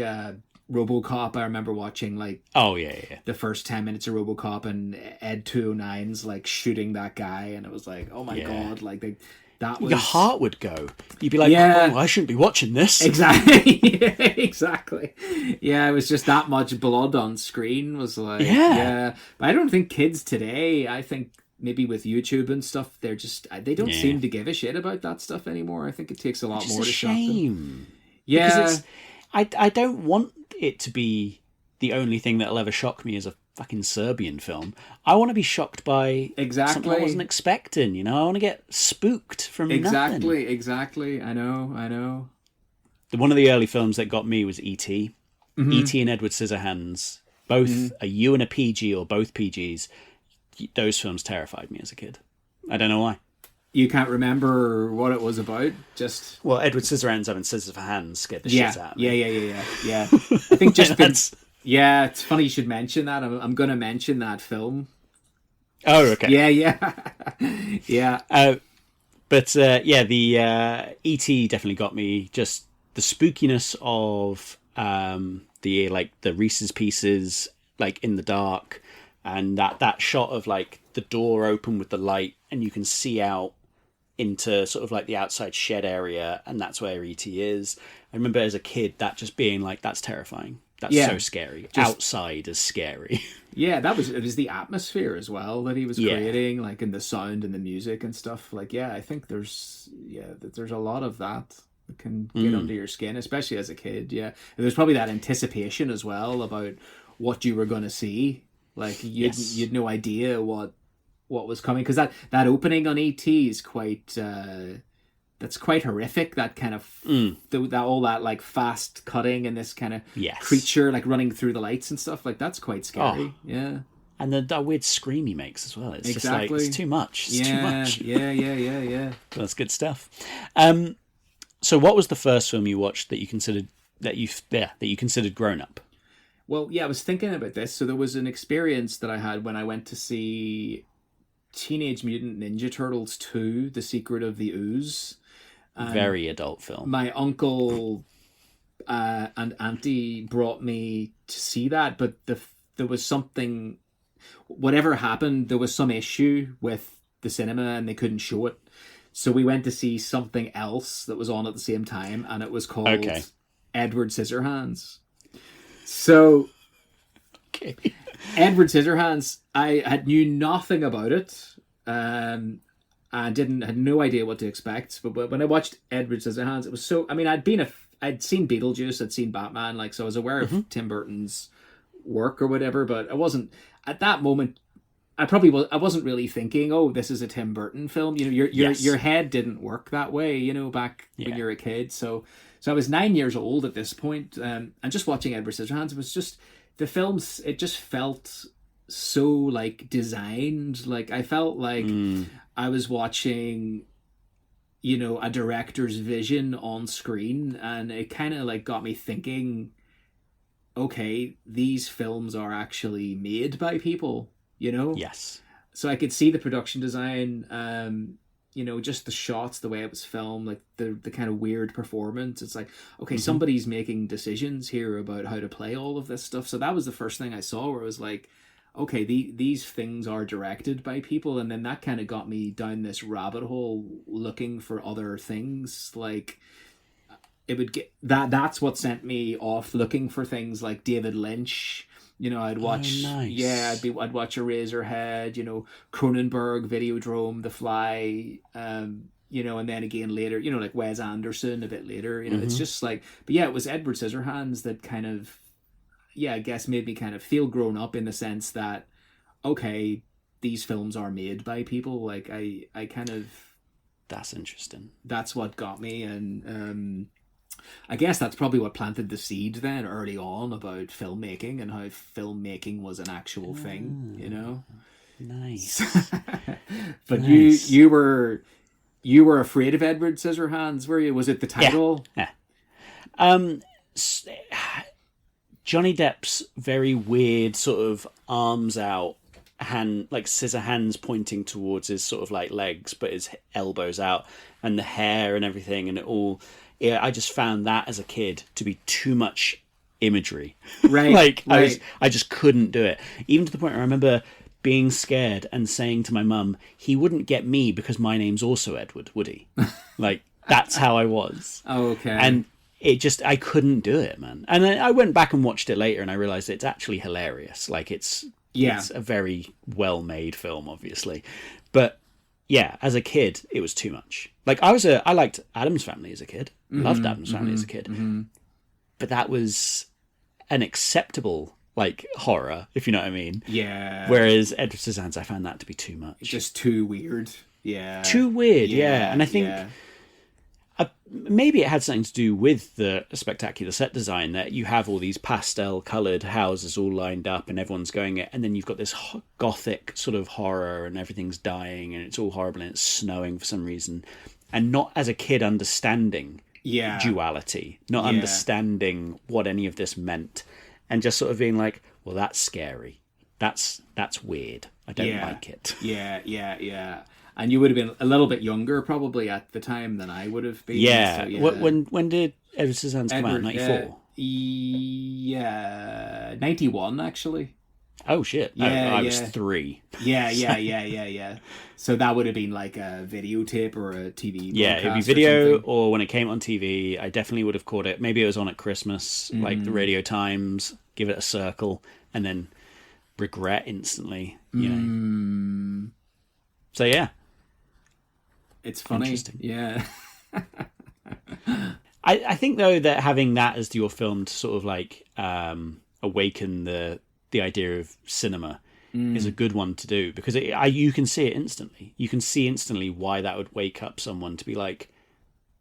RoboCop. I remember watching like the first 10 minutes of RoboCop, and Ed 209's like shooting that guy, and it was like, oh my god, like that was, your heart would go. You'd be like, oh, I shouldn't be watching this. Exactly. Exactly. Yeah, it was just that much blood on screen was like, But I don't think kids today, I think maybe with YouTube and stuff, they don't seem to give a shit about that stuff anymore. I think it takes a lot more to shock them. Yeah. Because I don't want it to be the only thing that'll ever shock me as a fucking Serbian film. I want to be shocked by something I wasn't expecting, I want to get spooked from nothing. Exactly. I know. One of the early films that got me was E.T. E.T. and Edward Scissorhands. Both a U and a PG, or both PGs. Those films terrified me as a kid. I don't know why. You can't remember what it was about? Just... Well, Edward Scissorhands having scissors for hands scared the shit out of me. Yeah. I think just Yeah, it's funny you should mention that. I'm going to mention that film. Oh, okay. Yeah. Yeah. The E.T. definitely got me. Just the spookiness of the Reese's Pieces, like in the dark, and that shot of like the door open with the light, and you can see out into sort of like the outside shed area, and that's where E.T. is. I remember as a kid that just being like, that's terrifying. That's so scary. Outside is scary. Yeah, it was the atmosphere as well that he was creating, like in the sound and the music and stuff. Like, yeah, I think there's a lot of that can get under your skin, especially as a kid. Yeah, and there's probably that anticipation as well about what you were going to see. Like you'd no idea what was coming, because that opening on ET is quite. That's quite horrific. That kind of all that like fast cutting and this kind of creature like running through the lights and stuff, like that's quite scary. Oh. Yeah, and that weird scream he makes as well. It's just like it's too much. It's too much. Yeah. That's good stuff. So, what was the first film you watched that you considered grown up? Well, yeah, I was thinking about this. So there was an experience that I had when I went to see Teenage Mutant Ninja Turtles 2: The Secret of the Ooze. Very adult film. My uncle and auntie brought me to see that, but there was something, whatever happened, there was some issue with the cinema and they couldn't show it. So we went to see something else that was on at the same time, and it was called Edward Scissorhands. So, Edward Scissorhands, I knew nothing about it. I had no idea what to expect. But when I watched Edward Scissorhands, it was so. I mean, I'd seen Beetlejuice, I'd seen Batman, like, so I was aware of Tim Burton's work or whatever. But I wasn't at that moment. I wasn't really thinking, oh, this is a Tim Burton film. You know, your head didn't work that way. You know, back when you're a kid. So I was 9 years old at this point, and just watching Edward Scissorhands, it was just the films. It just felt so like designed. Like I felt like I was watching, you know, a director's vision on screen, and it kind of like got me thinking, okay, these films are actually made by people, you know? Yes. So I could see the production design, you know, just the shots, the way it was filmed, like the kind of weird performance. It's like, okay, somebody's making decisions here about how to play all of this stuff. So that was the first thing I saw, where it was like, okay, these things are directed by people. And then that kind of got me down this rabbit hole looking for other things. Like it would get that's what sent me off looking for things like David Lynch. You know, I'd watch, I'd watch Eraserhead, you know, Cronenberg, Videodrome, The Fly, you know, and then again later, you know, like Wes Anderson a bit later, you know, it's just like, but yeah, it was Edward Scissorhands that kind of, I guess made me kind of feel grown up in the sense that, okay, these films are made by people. Like I kind of, that's interesting. That's what got me. And, I guess that's probably what planted the seed then early on about filmmaking and how filmmaking was an actual thing, you know? Nice. But nice. You were afraid of Edward Scissorhands, were you? Was it the title? Yeah. Johnny Depp's very weird sort of arms out hand, like scissor hands pointing towards his sort of like legs, but his elbows out, and the hair and everything, and it all. Yeah, I just found that as a kid to be too much imagery. Right. I just couldn't do it. Even to the point where I remember being scared and saying to my mum, he wouldn't get me because my name's also Edward, would he? Like, that's how I was. Oh, okay. And I couldn't do it, man. And then I went back and watched it later and I realized it's actually hilarious. Like, it's a very well-made film, obviously. But yeah, as a kid, it was too much. Like, I liked Addams Family as a kid. Loved Addams Family as a kid. But that was an acceptable, like, horror, if you know what I mean. Yeah. Whereas Edward Scissorhands, I found that to be too much. Just too weird. Yeah. Too weird, yeah. And I think maybe it had something to do with the spectacular set design, that you have all these pastel-coloured houses all lined up and everyone's going it, and then you've got this gothic sort of horror and everything's dying and it's all horrible and it's snowing for some reason. And not as a kid understanding duality, not understanding what any of this meant. and just sort of being like, well, that's scary. That's weird. I don't Yeah. like it. Yeah. And you would have been a little bit younger probably at the time than I would have been. Yeah. So, yeah. When did Edward Scissorhands come out? 94? Yeah, 91 actually. Oh shit! Yeah, I was 3. Yeah. So that would have been like a videotape or a TV. Yeah, it'd be video, or when it came on TV, I definitely would have caught it. Maybe it was on at Christmas, like the Radio Times. Give it a circle, and then regret instantly. You know. So yeah, it's funny. Interesting. Yeah. I think though that having that as your film to sort of like awaken the idea of cinema is a good one to do, because you can see it instantly. You can see instantly why that would wake up someone to be like,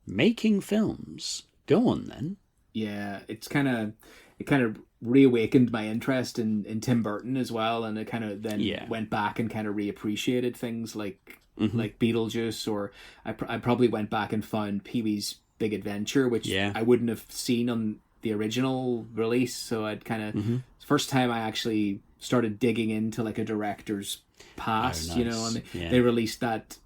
making films. Go on then. Yeah, it kind of reawakened my interest in Tim Burton as well, and it kind of then went back and kind of reappreciated things like Beetlejuice, or I probably went back and found Pee-wee's Big Adventure, which I wouldn't have seen on the original release. So I'd kind of first time I actually started digging into like a director's past. Nice. You know, and they released that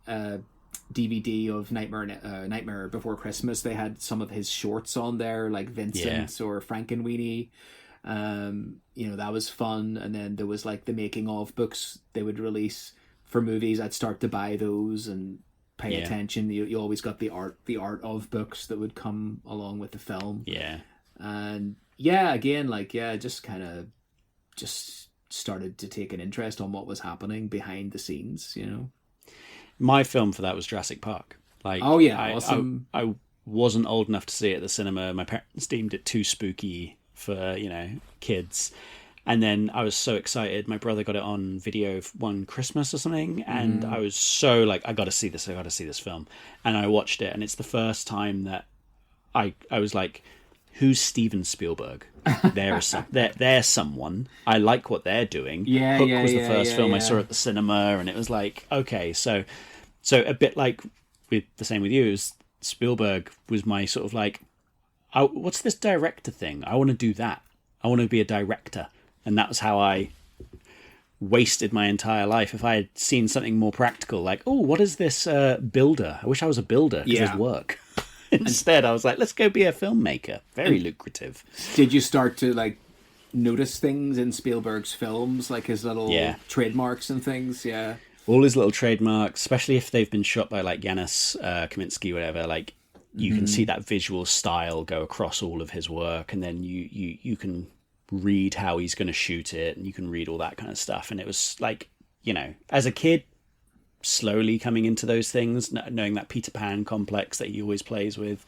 DVD of Nightmare Before Christmas. They had some of his shorts on there, like Vincent or Frankenweenie. You know, that was fun. And then there was like the making of books they would release for movies. I'd start to buy those and pay attention. You always got the art of books that would come along with the film. Yeah. And again, like, just kind of just started to take an interest on what was happening behind the scenes, you know. My film for that was Jurassic Park. Like, awesome. I wasn't old enough to see it at the cinema. My parents deemed it too spooky for, you know, kids. And then I was so excited. My brother got it on video one Christmas or something. And I was so like, I got to see this film. And I watched it. And it's the first time that I was like, who's Steven Spielberg? They're someone. I like what they're doing. Hook was the first film I saw at the cinema. And it was like, okay, so a bit like with the same with you, is Spielberg was my sort of like, what's this director thing? I want to do that. I want to be a director. And that was how I wasted my entire life. If I had seen something more practical, like, oh, what is this builder? I wish I was a builder because there's work. Instead, I was like, let's go be a filmmaker. Very lucrative. Did you start to like notice things in Spielberg's films, like his little trademarks and things? Yeah. All his little trademarks, especially if they've been shot by like Janusz Kaminski, whatever, like you can see that visual style go across all of his work, and then you can read how he's going to shoot it, and you can read all that kind of stuff. And it was like, you know, as a kid, slowly coming into those things, knowing that Peter Pan complex that he always plays with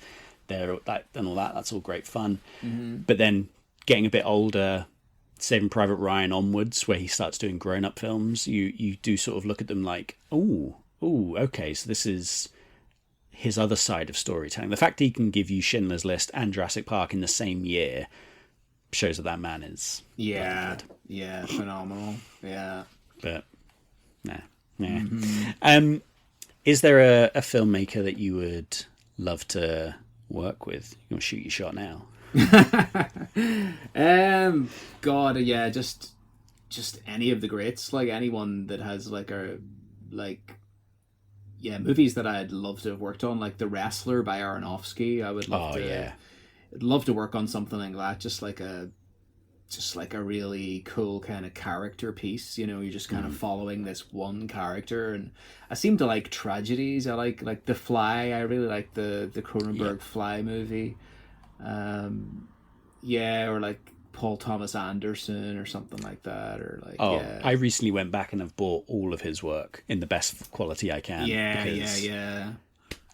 there, that and all that, that's all great fun. But then getting a bit older, Saving Private Ryan onwards, where he starts doing grown-up films, you do sort of look at them like, oh, okay, so this is his other side of storytelling. The fact that he can give you Schindler's List and Jurassic Park in the same year shows that man is phenomenal. But is there a filmmaker that you would love to work with? You want to shoot your shot now? Just any of the greats, like anyone that has movies that I'd love to have worked on, like The Wrestler by Aronofsky. I would love I'd love to work on something like that, just like a really cool kind of character piece. You know, you're just kind of following this one character. And I seem to like tragedies. I like The Fly. I really like the Cronenberg Fly movie. Or like Paul Thomas Anderson or something like that. Or like I recently went back and have bought all of his work in the best quality I can.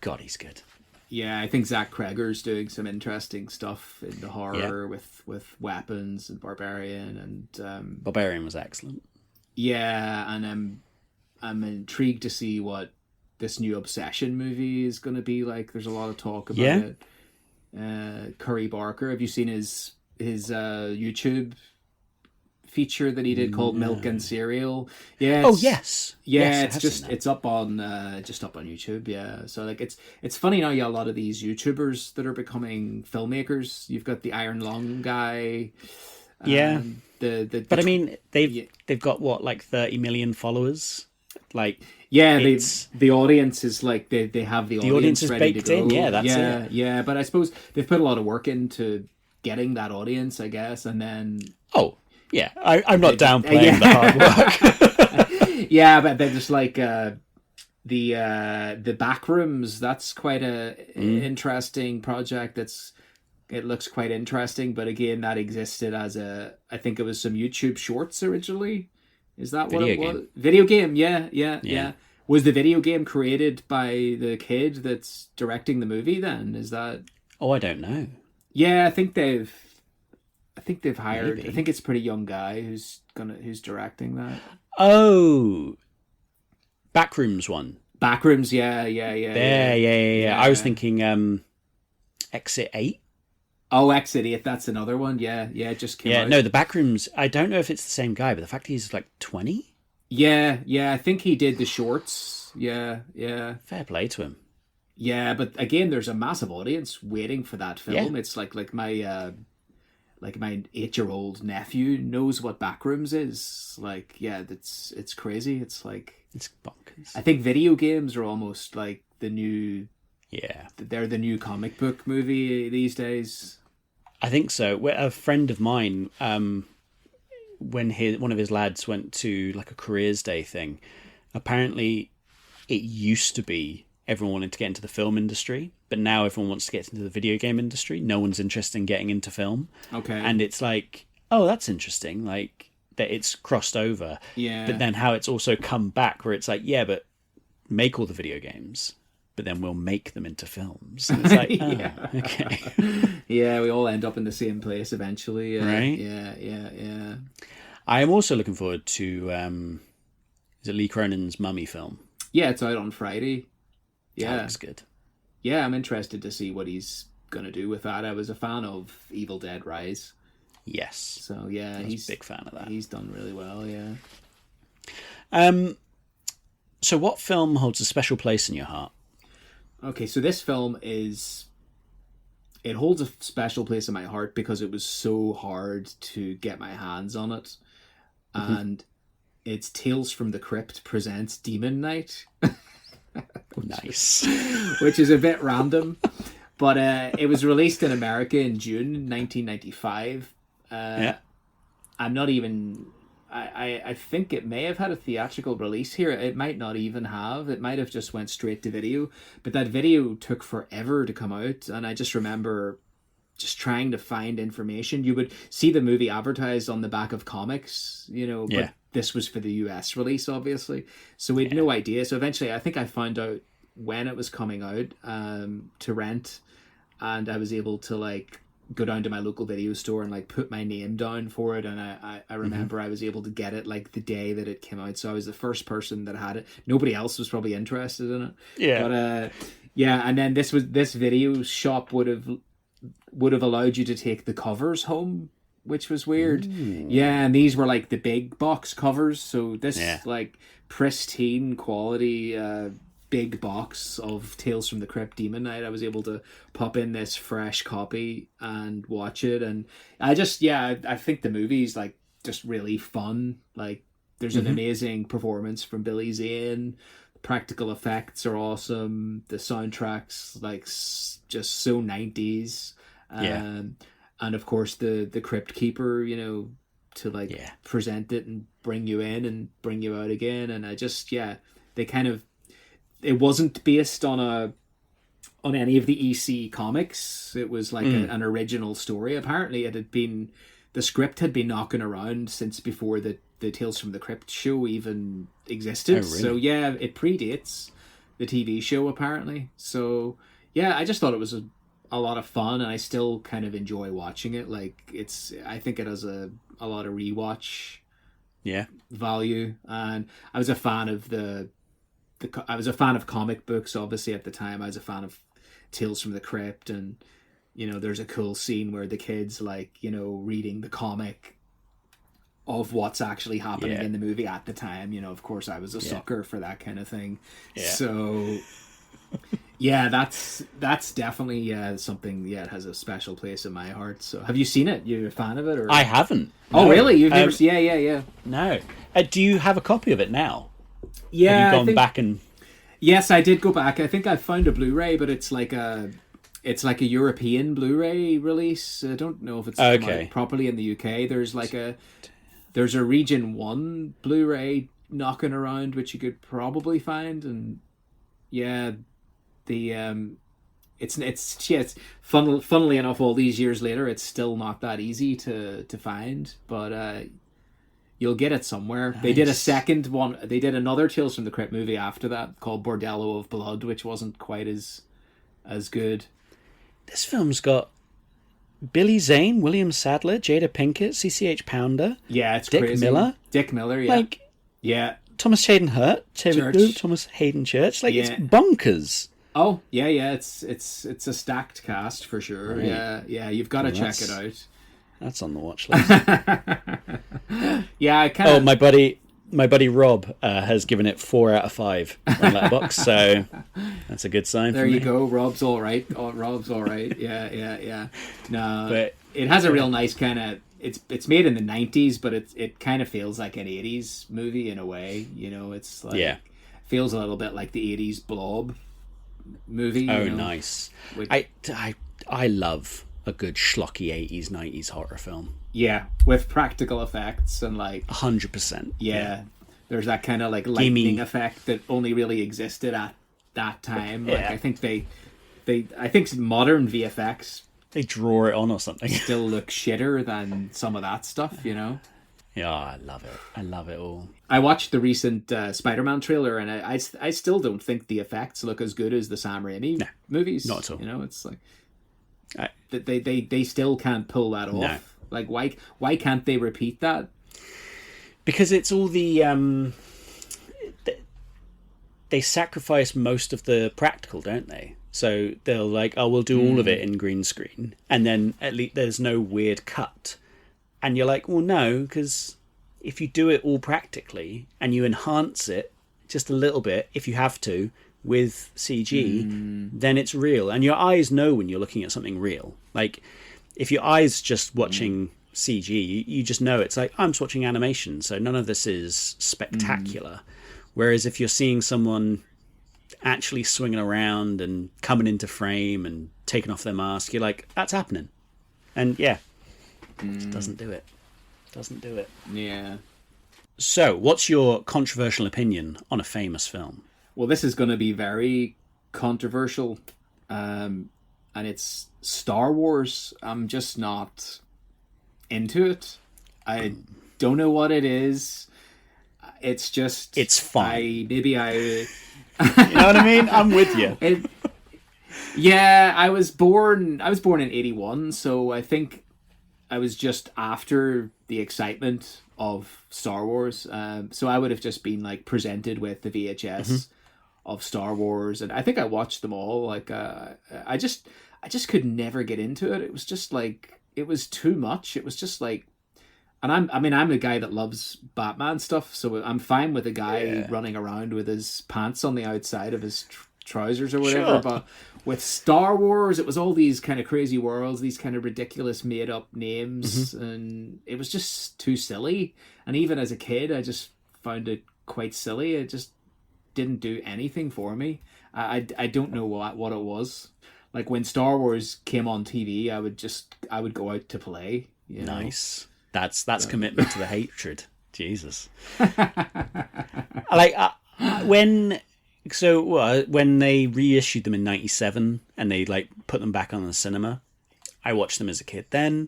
God, he's good. Yeah, I think Zach Kreger's doing some interesting stuff in the horror with Weapons and Barbarian, and Barbarian was excellent. Yeah, and I'm intrigued to see what this new Obsession movie is going to be like. There's a lot of talk about it. Curry Barker, have you seen his YouTube feature that he did called Milk and Cereal? Yes, it's up on YouTube. Yeah, so like it's funny now. A lot of these YouTubers that are becoming filmmakers. You've got the Iron Lung guy. Yeah. But I mean, yeah. they've got what, like 30 million followers? Like, Yeah, it's the audience is like they have the audience is ready to baked go. in. Yeah, that's yeah, it. yeah. But I suppose they've put a lot of work into getting that audience, I guess, and then Oh, yeah. I'm not downplaying yeah. the hard work. Yeah, but they're just like the back rooms. That's quite a interesting project. It looks quite interesting, but again, that existed as I think it was some YouTube shorts originally. Is that what it was? Video game, yeah. Was the video game created by the kid that's directing the movie then? Is that... Oh, I don't know. Yeah, I think they've hired... Maybe. I think it's a pretty young guy who's directing that. Oh, Backrooms one. Backrooms, yeah. Yeah. I was thinking Exit 8. Oh, Exit 8, that's another one. Yeah, it just came out. Yeah, no, the Backrooms, I don't know if it's the same guy, but the fact he's like 20? Yeah, I think he did the shorts. Yeah. Fair play to him. Yeah, but again, there's a massive audience waiting for that film. Yeah. It's like my 8-year-old nephew knows what Backrooms is. Like, yeah, it's crazy. It's like... It's bonkers. I think video games are almost like the new... Yeah. They're the new comic book movie these days. I think so. A friend of mine, when one of his lads went to like a careers day thing, apparently it used to be everyone wanted to get into the film industry, but now everyone wants to get into the video game industry. No one's interested in getting into film. Okay. And it's like, oh, that's interesting. Like that it's crossed over. Yeah. But then how it's also come back where it's like, yeah, but make all the video games, but then we'll make them into films. And it's like, oh, okay. Yeah, we all end up in the same place eventually. Right? Yeah. I am also looking forward to, is it Lee Cronin's Mummy film? Yeah, it's out on Friday. Yeah. That looks good. Yeah, I'm interested to see what he's going to do with that. I was a fan of Evil Dead Rise. Yes. So, yeah. He's a big fan of that. He's done really well, yeah. So what film holds a special place in your heart? Okay, so this film it holds a special place in my heart because it was so hard to get my hands on it. Mm-hmm. And it's Tales from the Crypt presents Demon Knight. Nice. Which is a bit random. But it was released in America in June 1995. Yeah. I'm not even... I think it may have had a theatrical release here. It might not even have. It might have just went straight to video. But that video took forever to come out. And I just remember just trying to find information. You would see the movie advertised on the back of comics, but this was for the US release, obviously. So we had no idea. So eventually I think I found out when it was coming out to rent. And I was able to go down to my local video store and put my name down for it, and I remember I was able to get it the day that it came out, so I was the first person that had it. Nobody else was probably interested in it. But and then this video shop would have allowed you to take the covers home, which was weird. Ooh. Yeah, and these were the big box covers, so this pristine quality big box of Tales from the Crypt Demon Knight. I was able to pop in this fresh copy and watch it, and I think the movie's just really fun. There's an amazing performance from Billy Zane. The practical effects are awesome. The soundtrack's just so 90s. And of course the Crypt Keeper, to present it and bring you in and bring you out again. And I just they kind of... It wasn't based on any of the EC comics. It was an original story. Apparently, the script had been knocking around since before the Tales from the Crypt show even existed. Oh, really? So it predates the TV show apparently. So I just thought it was a lot of fun, and I still kind of enjoy watching it. I think it has a lot of rewatch value, and I was a fan of I was a fan of comic books, obviously, at the time. I was a fan of Tales from the Crypt, and, there's a cool scene where the kid's, reading the comic of what's actually happening in the movie at the time. Of course, I was a sucker for that kind of thing. Yeah. So, Yeah, that's definitely something. Yeah, it has a special place in my heart. So, have you seen it? You're a fan of it, or? I haven't. Oh, No. really? You've never seen? Yeah. No. Do you have a copy of it now? Yeah, Have you gone back and? Yes, I did go back. I think I found a Blu-ray, but it's like a European Blu-ray release. I don't know if it's come out properly in the UK. There's a Region 1 Blu-ray knocking around, which you could probably find, and yeah, it's funnily enough, all these years later, it's still not that easy to find, but you'll get it somewhere. Nice. They did a second one. They did another Tales from the Crypt movie after that called Bordello of Blood, which wasn't quite as good. This film's got Billy Zane, William Sadler, Jada Pinkett, CCH Pounder. Yeah, it's Dick crazy. Dick Miller, yeah. Yeah. Thomas Hayden Thomas Hayden Church. It's bonkers. Oh, yeah. It's a stacked cast for sure. Right. Yeah. You've got to check it out. That's on the watch list. Yeah, I kind of. Oh, my buddy Rob has given it 4 out of 5 on Letterboxd, so that's a good sign. There for you me. go. Rob's all right. Rob's all right. Yeah. No, but it has a real nice kind of. It's made in the 90s, but it kind of feels like an 80s movie in a way. It's like feels a little bit like the 80s Blob movie. Oh, nice. I love a good schlocky 80s 90s horror film. Yeah, with practical effects and 100%. Yeah, there's that kind of lightning effect that only really existed at that time. I think I think modern VFX, they draw it on or something, still look shitter than some of that stuff. Yeah, I love it. I love it all. I watched the recent Spider-Man trailer, and I still don't think the effects look as good as the Sam Raimi movies. Not at all. It's like they still can't pull that off. No. Why can't they repeat that? Because it's all the they sacrifice most of the practical, don't they? So they'll we'll do all of it in green screen, and then at least there's no weird cut. And you're like, well, no, because if you do it all practically and you enhance it just a little bit, if you have to, with CG, then it's real. And your eyes know when you're looking at something real. If your eyes just watching CG, you just know it's I'm just watching animation, so none of this is spectacular. Whereas if you're seeing someone actually swinging around and coming into frame and taking off their mask, you're like, that's happening. And yeah, it doesn't do it. Yeah. So, what's your controversial opinion on a famous film? Well, this is going to be very controversial, and it's Star Wars. I'm just not into it. I don't know what it is. It's just... It's fun. You know what I mean? I'm with you. I was born in 81, so I think I was just after the excitement of Star Wars. So I would have just been presented with the VHS of Star Wars, and I think I watched them all. I just could never get into it. It was just it was too much. It was just and I'm a guy that loves Batman stuff, so I'm fine with a guy running around with his pants on the outside of his trousers or whatever. Sure. But with Star Wars, it was all these kind of crazy worlds, these kind of ridiculous made up names, and it was just too silly. And even as a kid, I just found it quite silly. It just didn't do anything for me. I don't know what it was. When Star Wars came on TV, I would go out to play. Nice. That's commitment to the hatred. Jesus. When they reissued them in '97 and they put them back on the cinema, I watched them as a kid then,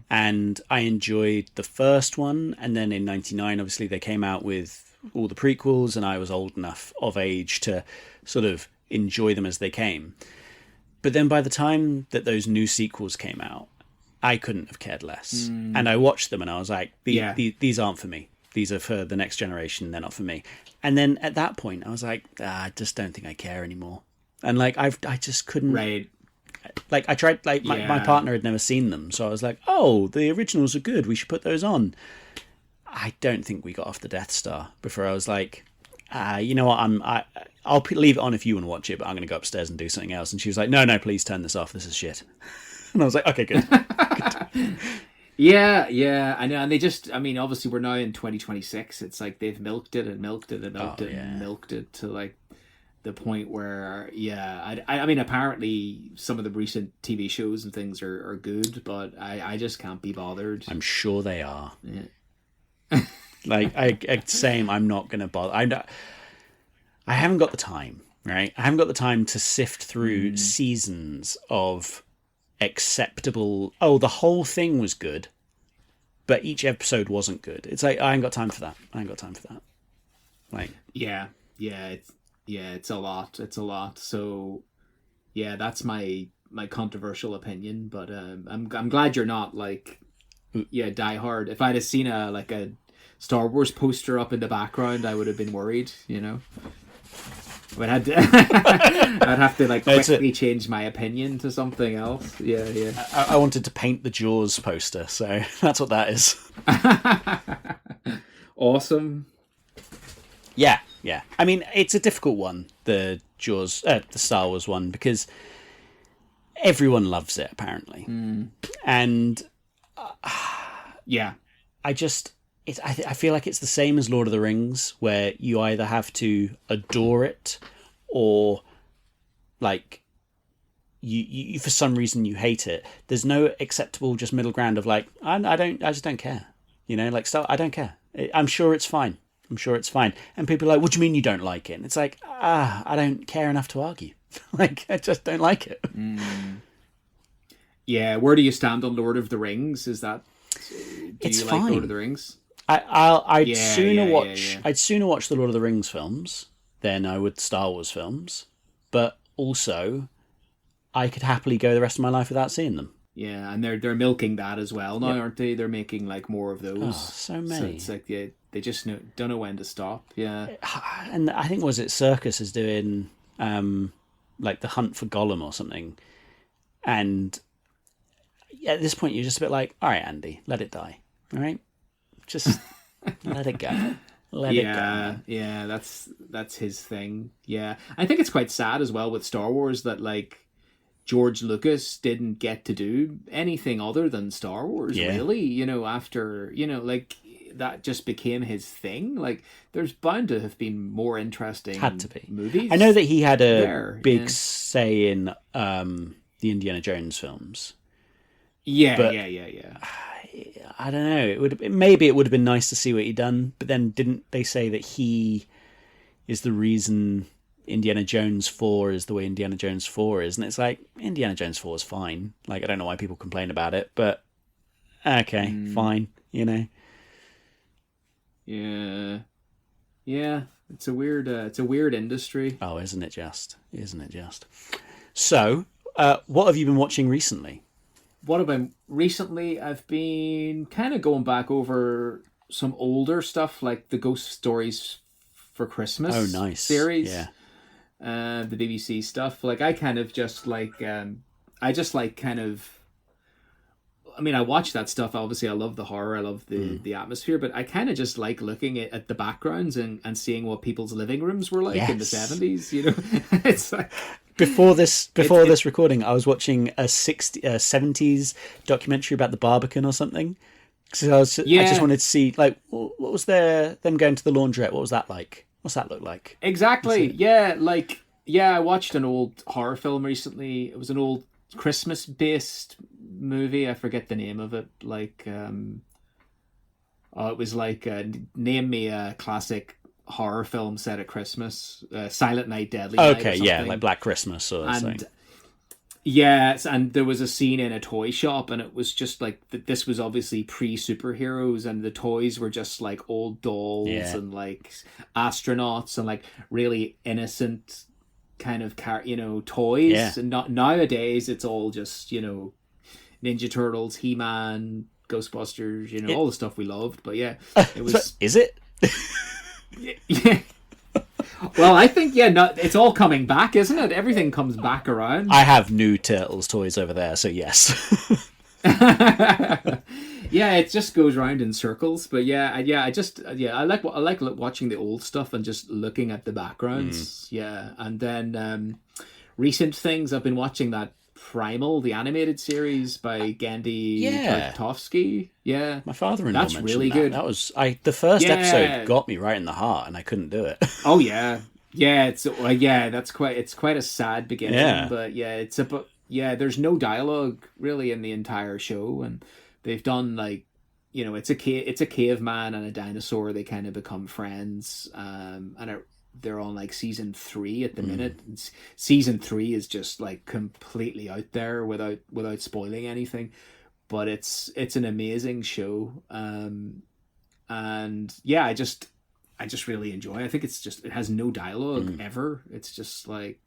and I enjoyed the first one. And then in '99, obviously they came out with all the prequels, and I was old enough of age to sort of enjoy them as they came. But then by the time that those new sequels came out, I couldn't have cared less. And I watched them and I was like, these aren't for me. These are for the next generation. They're not for me. And then at that point, I was like, I just don't think I care anymore. And I just couldn't. Right. I tried. My partner had never seen them, so I was like, oh, the originals are good. We should put those on. I don't think we got off the Death Star before I was like, you know what? I'll leave it on if you want to watch it, but I'm going to go upstairs and do something else. And she was like, no, please turn this off. This is shit. And I was like, okay, good. Yeah, I know. And they just, I mean, obviously we're now in 2026. It's like they've milked it and milked it and milked it and milked it to like the point where, I mean, apparently some of the recent TV shows and things are good, but I just can't be bothered. I'm sure they are. Yeah. Like, same, I'm not going to bother. I haven't got the time, right? I haven't got the time to sift through seasons of acceptable, the whole thing was good, but each episode wasn't good. It's like, I ain't got time for that. Like, it's a lot. So yeah, that's my controversial opinion, but I'm glad you're not like die hard. If I'd have seen a Star Wars poster up in the background, I would have been worried, you know. I'd have to like quickly change my opinion to something else. Yeah. I wanted to paint the Jaws poster, so that's what that is. Awesome. Yeah. I mean, it's a difficult one, the Jaws, the Star Wars one, because everyone loves it apparently, and I feel like it's the same as Lord of the Rings, where you either have to adore it or like you for some reason you hate it. There's no acceptable just middle ground of like I just don't care. You know, like I don't care. I'm sure it's fine. And people are like, what do you mean you don't like it? And it's like, I don't care enough to argue. Like, I just don't like it. Yeah, where do you stand on Lord of the Rings? Is that it's you fine. Like Lord of the Rings? I'd sooner watch the Lord of the Rings films than I would Star Wars films, but also I could happily go the rest of my life without seeing them. Yeah, and they're milking that as well now, aren't they? They're making like more of those. Oh, so many. So it's like they just don't know when to stop. Yeah, and I think Circus is doing like the Hunt for Gollum or something, and at this point you're just a bit like, all right, Andy, let it die. All right, just let it go. Let it go. Yeah, that's his thing. Yeah, I think it's quite sad as well with Star Wars that like George Lucas didn't get to do anything other than Star Wars, really. You know, after, you know, like that just became his thing. Like there's bound to have been more interesting movies. I know that he had a big say in the Indiana Jones films. Yeah. I don't know. Maybe it would have been nice to see what he'd done, but then didn't they say that he is the reason Indiana Jones 4 is the way Indiana Jones 4 is? And it's like, Indiana Jones 4 is fine. Like, I don't know why people complain about it, but okay, fine, you know. Yeah. It's a weird industry. Oh, isn't it just? So, what have you been watching recently? Recently, I've been kind of going back over some older stuff, like the Ghost Stories for Christmas series. Yeah. The BBC stuff. Like, I kind of just like, I watch that stuff. Obviously, I love the horror. I love the atmosphere, but I kind of just like looking at the backgrounds and seeing what people's living rooms were like in the 70s, you know. It's like... Before this recording, I was watching a 70s documentary about the Barbican or something. Because I just wanted to see, like, what was them going to the laundrette? What was that like? What's that look like? Exactly. Yeah, I watched an old horror film recently. It was an old Christmas-based movie. I forget the name of it. Like, it was like, name me a classic horror film set at Christmas. Silent Night, Deadly Night. Okay, yeah, like Black Christmas or something. Yes, and there was a scene in a toy shop, and it was just like this was obviously pre-superheroes, and the toys were just like old dolls and like astronauts and like really innocent kind of toys. Yeah. And not nowadays, it's all just Ninja Turtles, He-Man, Ghostbusters, all the stuff we loved. But yeah, it was. Is it? Yeah. Well, I think it's all coming back, isn't it? Everything comes back around. I have new Turtles toys over there, so yes. Yeah, it just goes round in circles. But I like watching the old stuff and just looking at the backgrounds. Yeah, and then recent things I've been watching that Primal, the animated series by Genndy Tartakovsky. Yeah, my father-in-law that's mentioned really good. That was the first episode got me right in the heart, and I couldn't do it. Oh yeah, it's quite a sad beginning. Yeah. But there's no dialogue really in the entire show, and they've done like, it's a caveman and a dinosaur. They kind of become friends, they're on like season 3 at the minute. Season 3 is just like completely out there without spoiling anything, but it's an amazing show. And yeah, I just really enjoy it. I think it has no dialogue ever. It's just like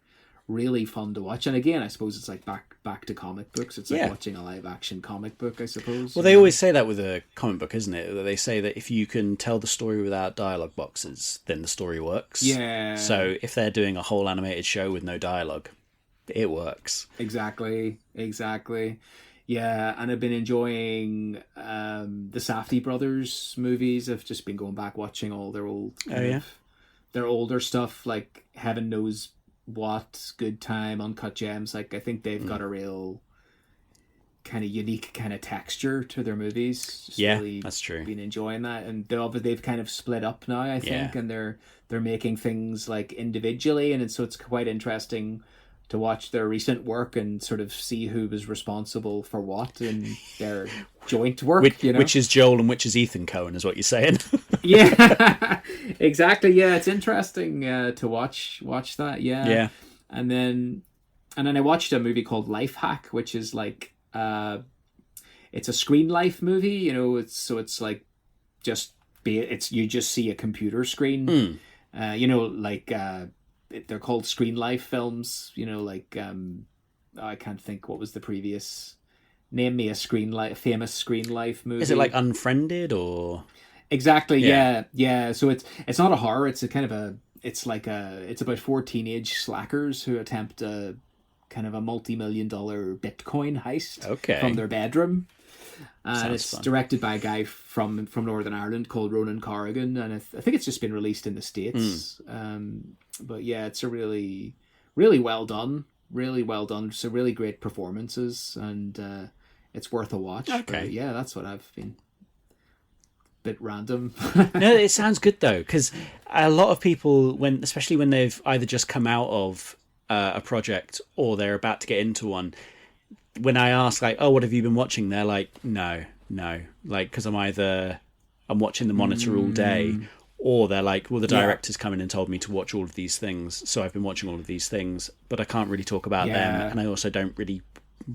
really fun to watch. And again, I suppose it's like back to comic books. It's like watching a live action comic book, I suppose. Well, they always say that with a comic book, isn't it? They say that if you can tell the story without dialogue boxes, then the story works. Yeah. So if they're doing a whole animated show with no dialogue, it works. Exactly. Yeah, and I've been enjoying the Safdie brothers movies. I've just been going back watching all their old their older stuff, like Heaven Knows What, Good Time, Uncut Gems. Like, I think they've got a real kind of unique kind of texture to their movies. Just really that's true. Been enjoying that, and they've kind of split up now, I think, and they're making things like individually, and so it's quite interesting to watch their recent work and sort of see who was responsible for what in their joint work. Which is Joel and which is Ethan Coen, is what you're saying. Yeah, exactly. Yeah, it's interesting to watch that. Yeah. And then I watched a movie called Life Hack, which is like it's a screen life movie. It's like you just see a computer screen. They're called screen life films. I can't think what was the previous. Name me a famous screen life movie. Is it like Unfriended or? Exactly. Yeah. So it's not a horror. It's it's about 4 teenage slackers who attempt a kind of a multi-million-dollar Bitcoin heist from their bedroom. And it's directed by a guy from Northern Ireland called Ronan Corrigan, and I think it's just been released in the States. But yeah, it's a really, really well done. So really great performances, and it's worth a watch. Okay. But yeah, that's what I've been. Bit random. No, it sounds good though, because a lot of people, especially when they've either just come out of a project or they're about to get into one, when I ask like, "Oh, what have you been watching?" They're like, "No," like because I'm watching the monitor all day, or they're like, "Well, the director's come in and told me to watch all of these things, so I've been watching all of these things, but I can't really talk about them, and I also don't really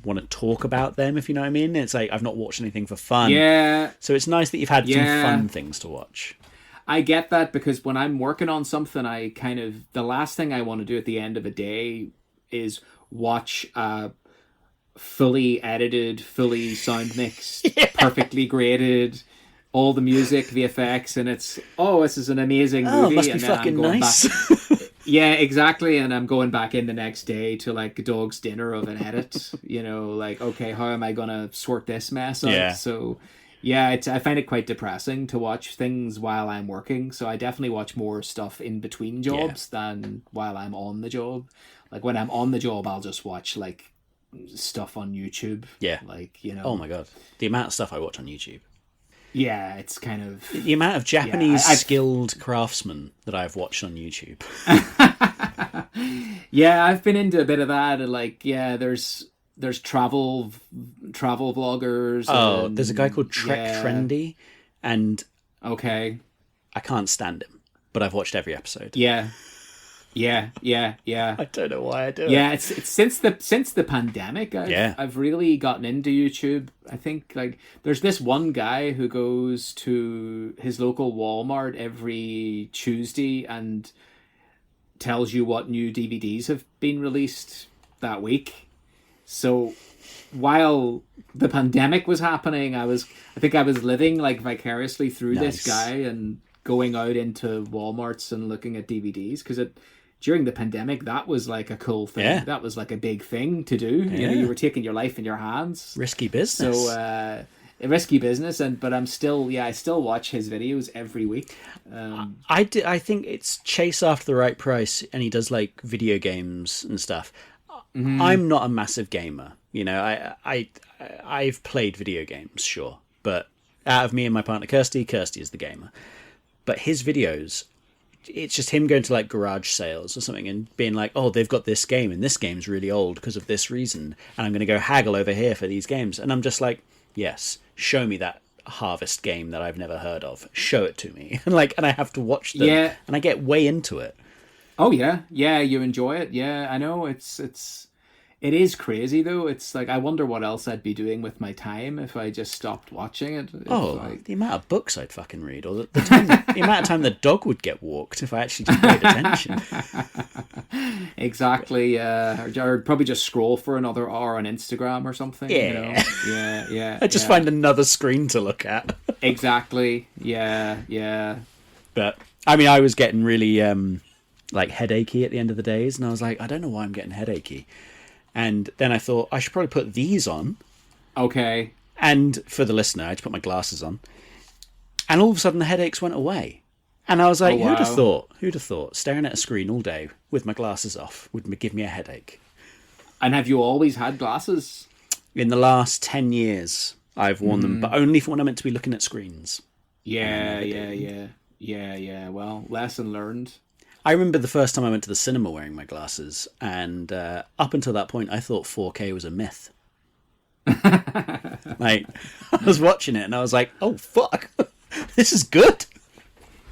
want to talk about them, if you know what I mean." It's like I've not watched anything for fun. Yeah. So it's nice that you've had some fun things to watch. I get that, because when I'm working on something, the last thing I want to do at the end of a day is watch fully edited, fully sound mixed, perfectly graded, all the music, VFX, and it's, this is an amazing movie. It must be and fucking nice. Yeah, exactly. And I'm going back in the next day to like a dog's dinner of an edit, like, okay, how am I going to sort this mess out? Yeah. So yeah, I find it quite depressing to watch things while I'm working. So I definitely watch more stuff in between jobs than while I'm on the job. Like when I'm on the job, I'll just watch like stuff on YouTube. Yeah. Like, Oh my God. The amount of stuff I watch on YouTube. Yeah, it's kind of... The amount of Japanese skilled craftsmen that I've watched on YouTube. Yeah, I've been into a bit of that. And like, there's travel vloggers. Oh, there's a guy called Trek Trendy, and I can't stand him, but I've watched every episode. Yeah. I don't know why I do it. Yeah, it's since the pandemic, I've really gotten into YouTube. I think like there's this one guy who goes to his local Walmart every Tuesday and tells you what new DVDs have been released that week. So while the pandemic was happening, I think I was living like vicariously through this guy and going out into Walmarts and looking at DVDs, because during the pandemic, that was like a cool thing. Yeah. That was like a big thing to do. Yeah. You were taking your life in your hands. Risky business. So a risky business, but I still watch his videos every week. I think it's chase after the right price, and he does like video games and stuff. I'm not a massive gamer, you know. I've played video games, sure, but out of me and my partner Kirsty is the gamer. But his videos, it's just him going to like garage sales or something and being like, oh, they've got this game and this game's really old because of this reason, and I'm going to go haggle over here for these games. And I'm just like, yes, show me that Harvest game that I've never heard of. Show it to me. And I have to watch them. Yeah. And I get way into it. Oh yeah, you enjoy it. Yeah, I know it is crazy though. It's like I wonder what else I'd be doing with my time if I just stopped watching it. The amount of books I'd fucking read, or the amount of time the dog would get walked if I actually just paid attention. Exactly. Or probably just scroll for another hour on Instagram or something. Yeah. You know? Yeah. I just find another screen to look at. Exactly. Yeah. But I mean, I was getting really headachy at the end of the days, and I was like, I don't know why I'm getting headachy. And then I thought I should probably put these on. Okay. And for the listener, I had to put my glasses on. And all of a sudden the headaches went away. And I was like, Who'd have thought? Staring at a screen all day with my glasses off would give me a headache. And have you always had glasses? In the last 10 years, I've worn them, but only for when I'm meant to be looking at screens. Yeah. Well, lesson learned. I remember the first time I went to the cinema wearing my glasses, and up until that point, I thought 4K was a myth. I was watching it, and I was like, "Oh fuck, this is good."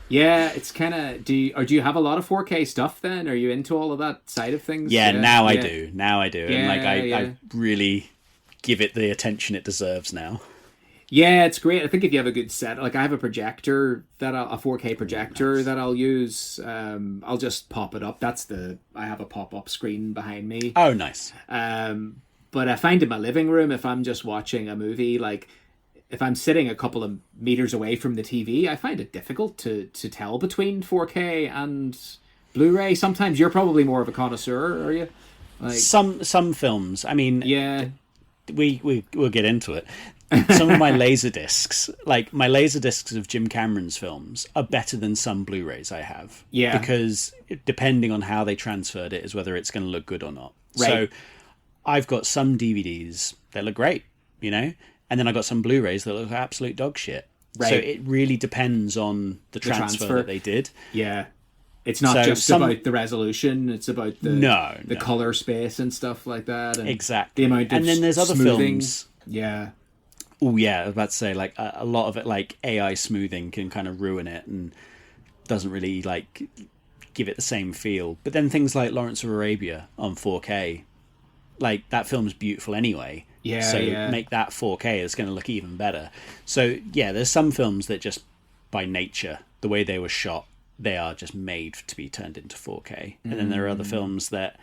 Yeah, it's kind of. Do you have a lot of 4K stuff then? Are you into all of that side of things? Yeah, now I do. And I really give it the attention it deserves now. Yeah, it's great. I think if you have a good set, I have a projector a 4K projector that I'll use. I'll just pop it up. I have a pop-up screen behind me. Oh, nice. But I find in my living room, if I'm just watching a movie, if I'm sitting a couple of meters away from the TV, I find it difficult to tell between 4K and Blu-ray. Sometimes you're probably more of a connoisseur, are you? Some films. I mean, yeah, we'll get into it. Some of my laser discs, my laser discs of Jim Cameron's films, are better than some Blu-rays I have. Yeah. Because depending on how they transferred it is whether it's going to look good or not. Right. So I've got some DVDs that look great, you know, and then I got some Blu-rays that look absolute dog shit. Right. So it really depends on the transfer that they did. Yeah. It's not just about the resolution; it's about the color space and stuff like that. And exactly. The amount of and then there's other smoothing. films. Yeah. Oh yeah, I was about to say a lot of it AI smoothing can kind of ruin it and doesn't really give it the same feel. But then things like Lawrence of Arabia on 4K, that film's beautiful anyway. Yeah. So make that 4K, it's going to look even better. So yeah, there's some films that just by nature, the way they were shot, they are just made to be turned into 4K. And then there are other films that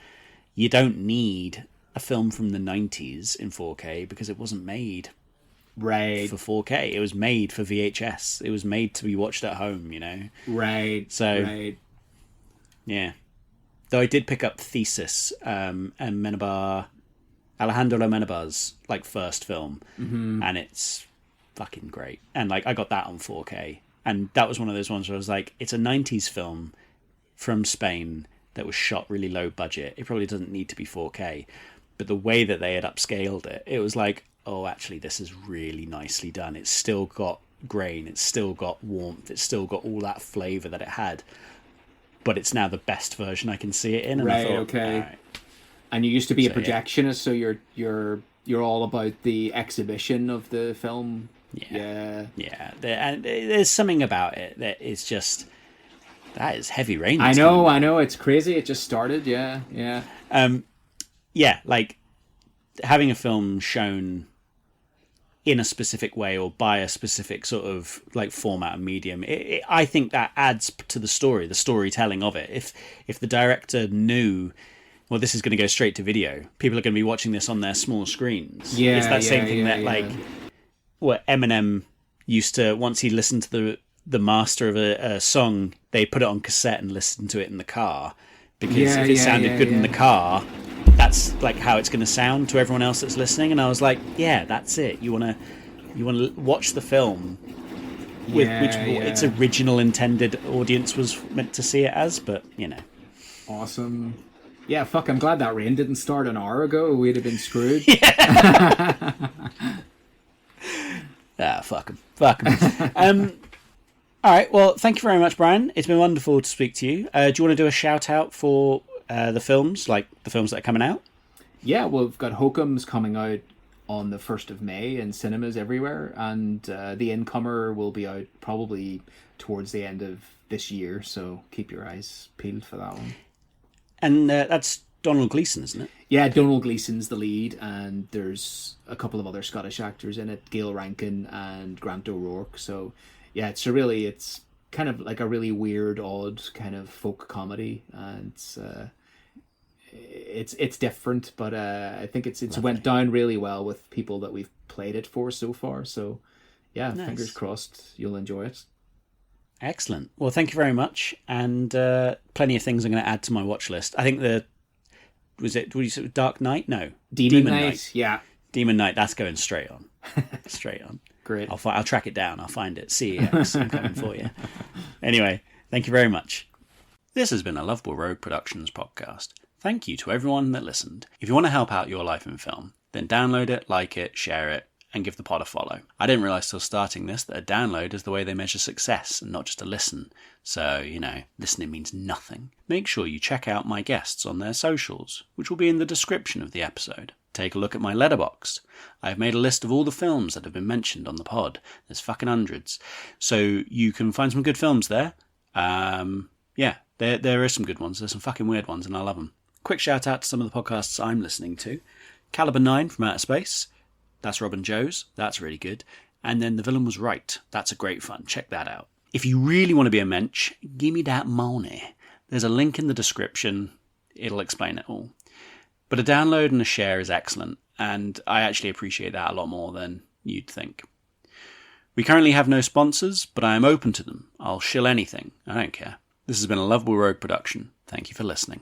you don't need a film from the 90s in 4K because it wasn't made for 4K. It was made for VHS. It was made to be watched at home, you know. Yeah. Though I did pick up Thesis, and Alejandro Amenabar's first film, and it's fucking great. And I got that on 4K, and that was one of those ones where I was like, it's a 90s film from Spain that was shot really low budget. It probably doesn't need to be 4K, but the way that they had upscaled it, it was like, oh, actually, this is really nicely done. It's still got grain, it's still got warmth, it's still got all that flavour that it had, but it's now the best version I can see it in. And I thought, okay. Right. And you used to be a projectionist, so you're all about the exhibition of the film. Yeah. And there's something about it that is just, that is heavy rain. I know, it's crazy. It just started. Yeah. Having a film shown in a specific way or by a specific sort of format and medium, I think that adds to the story, the storytelling of it. If the director knew, well, this is going to go straight to video, people are going to be watching this on their small screens. Yeah, it's that same thing that what Eminem used to, once he listened to the master of a song, they put it on cassette and listened to it in the car, because if it sounded good in the car, that's how it's going to sound to everyone else that's listening. And I was like, yeah, that's it. You want to You want to watch the film with its original intended audience was meant to see it as, but, you know. Awesome. Yeah, fuck, I'm glad that rain didn't start an hour ago. We'd have been screwed. Fuck him. All right, well, thank you very much, Brian. It's been wonderful to speak to you. Do you want to do a shout-out for the films, like the films that are coming out? Yeah, well, we've got Hokum's coming out on the 1st of May in cinemas everywhere, and The Incomer will be out probably towards the end of this year, so keep your eyes peeled for that one. And that's Domhnall Gleeson, isn't it? Yeah, Domhnall Gleeson's the lead, and there's a couple of other Scottish actors in it, Gail Rankin and Grant O'Rourke, so yeah, it's kind of like a really weird, odd kind of folk comedy, and it's different, but I think it's went down really well with people that we've played it for so far. So yeah, nice. Fingers crossed you'll enjoy it. Excellent. Well, thank you very much, and plenty of things I'm going to add to my watch list. I think what did you say, Dark Knight? No, Demon Knight. Yeah, Demon Knight. That's going straight on. Straight on. Great. I'll track it down. I'll find it. CEX. I'm coming for you. Anyway, thank you very much. This has been a Lovable Rogue Productions podcast. Thank you to everyone that listened. If you want to help out your life in film, then download it, like it, share it, and give the pod a follow. I didn't realise till starting this that a download is the way they measure success and not just a listen. So, you know, listening means nothing. Make sure you check out my guests on their socials, which will be in the description of the episode. Take a look at my letterbox. I've made a list of all the films that have been mentioned on the pod. There's fucking hundreds. So you can find some good films there. Yeah, there are some good ones. There's some fucking weird ones, and I love them. Quick shout out to some of the podcasts I'm listening to. Caliber 9 from Outer Space. That's Rob and Joe's. That's really good. And then The Villain Was Right. That's a great fun. Check that out. If you really want to be a mensch, give me that money. There's a link in the description. It'll explain it all. But a download and a share is excellent, and I actually appreciate that a lot more than you'd think. We currently have no sponsors, but I am open to them. I'll shill anything. I don't care. This has been a Lovable Rogue production. Thank you for listening.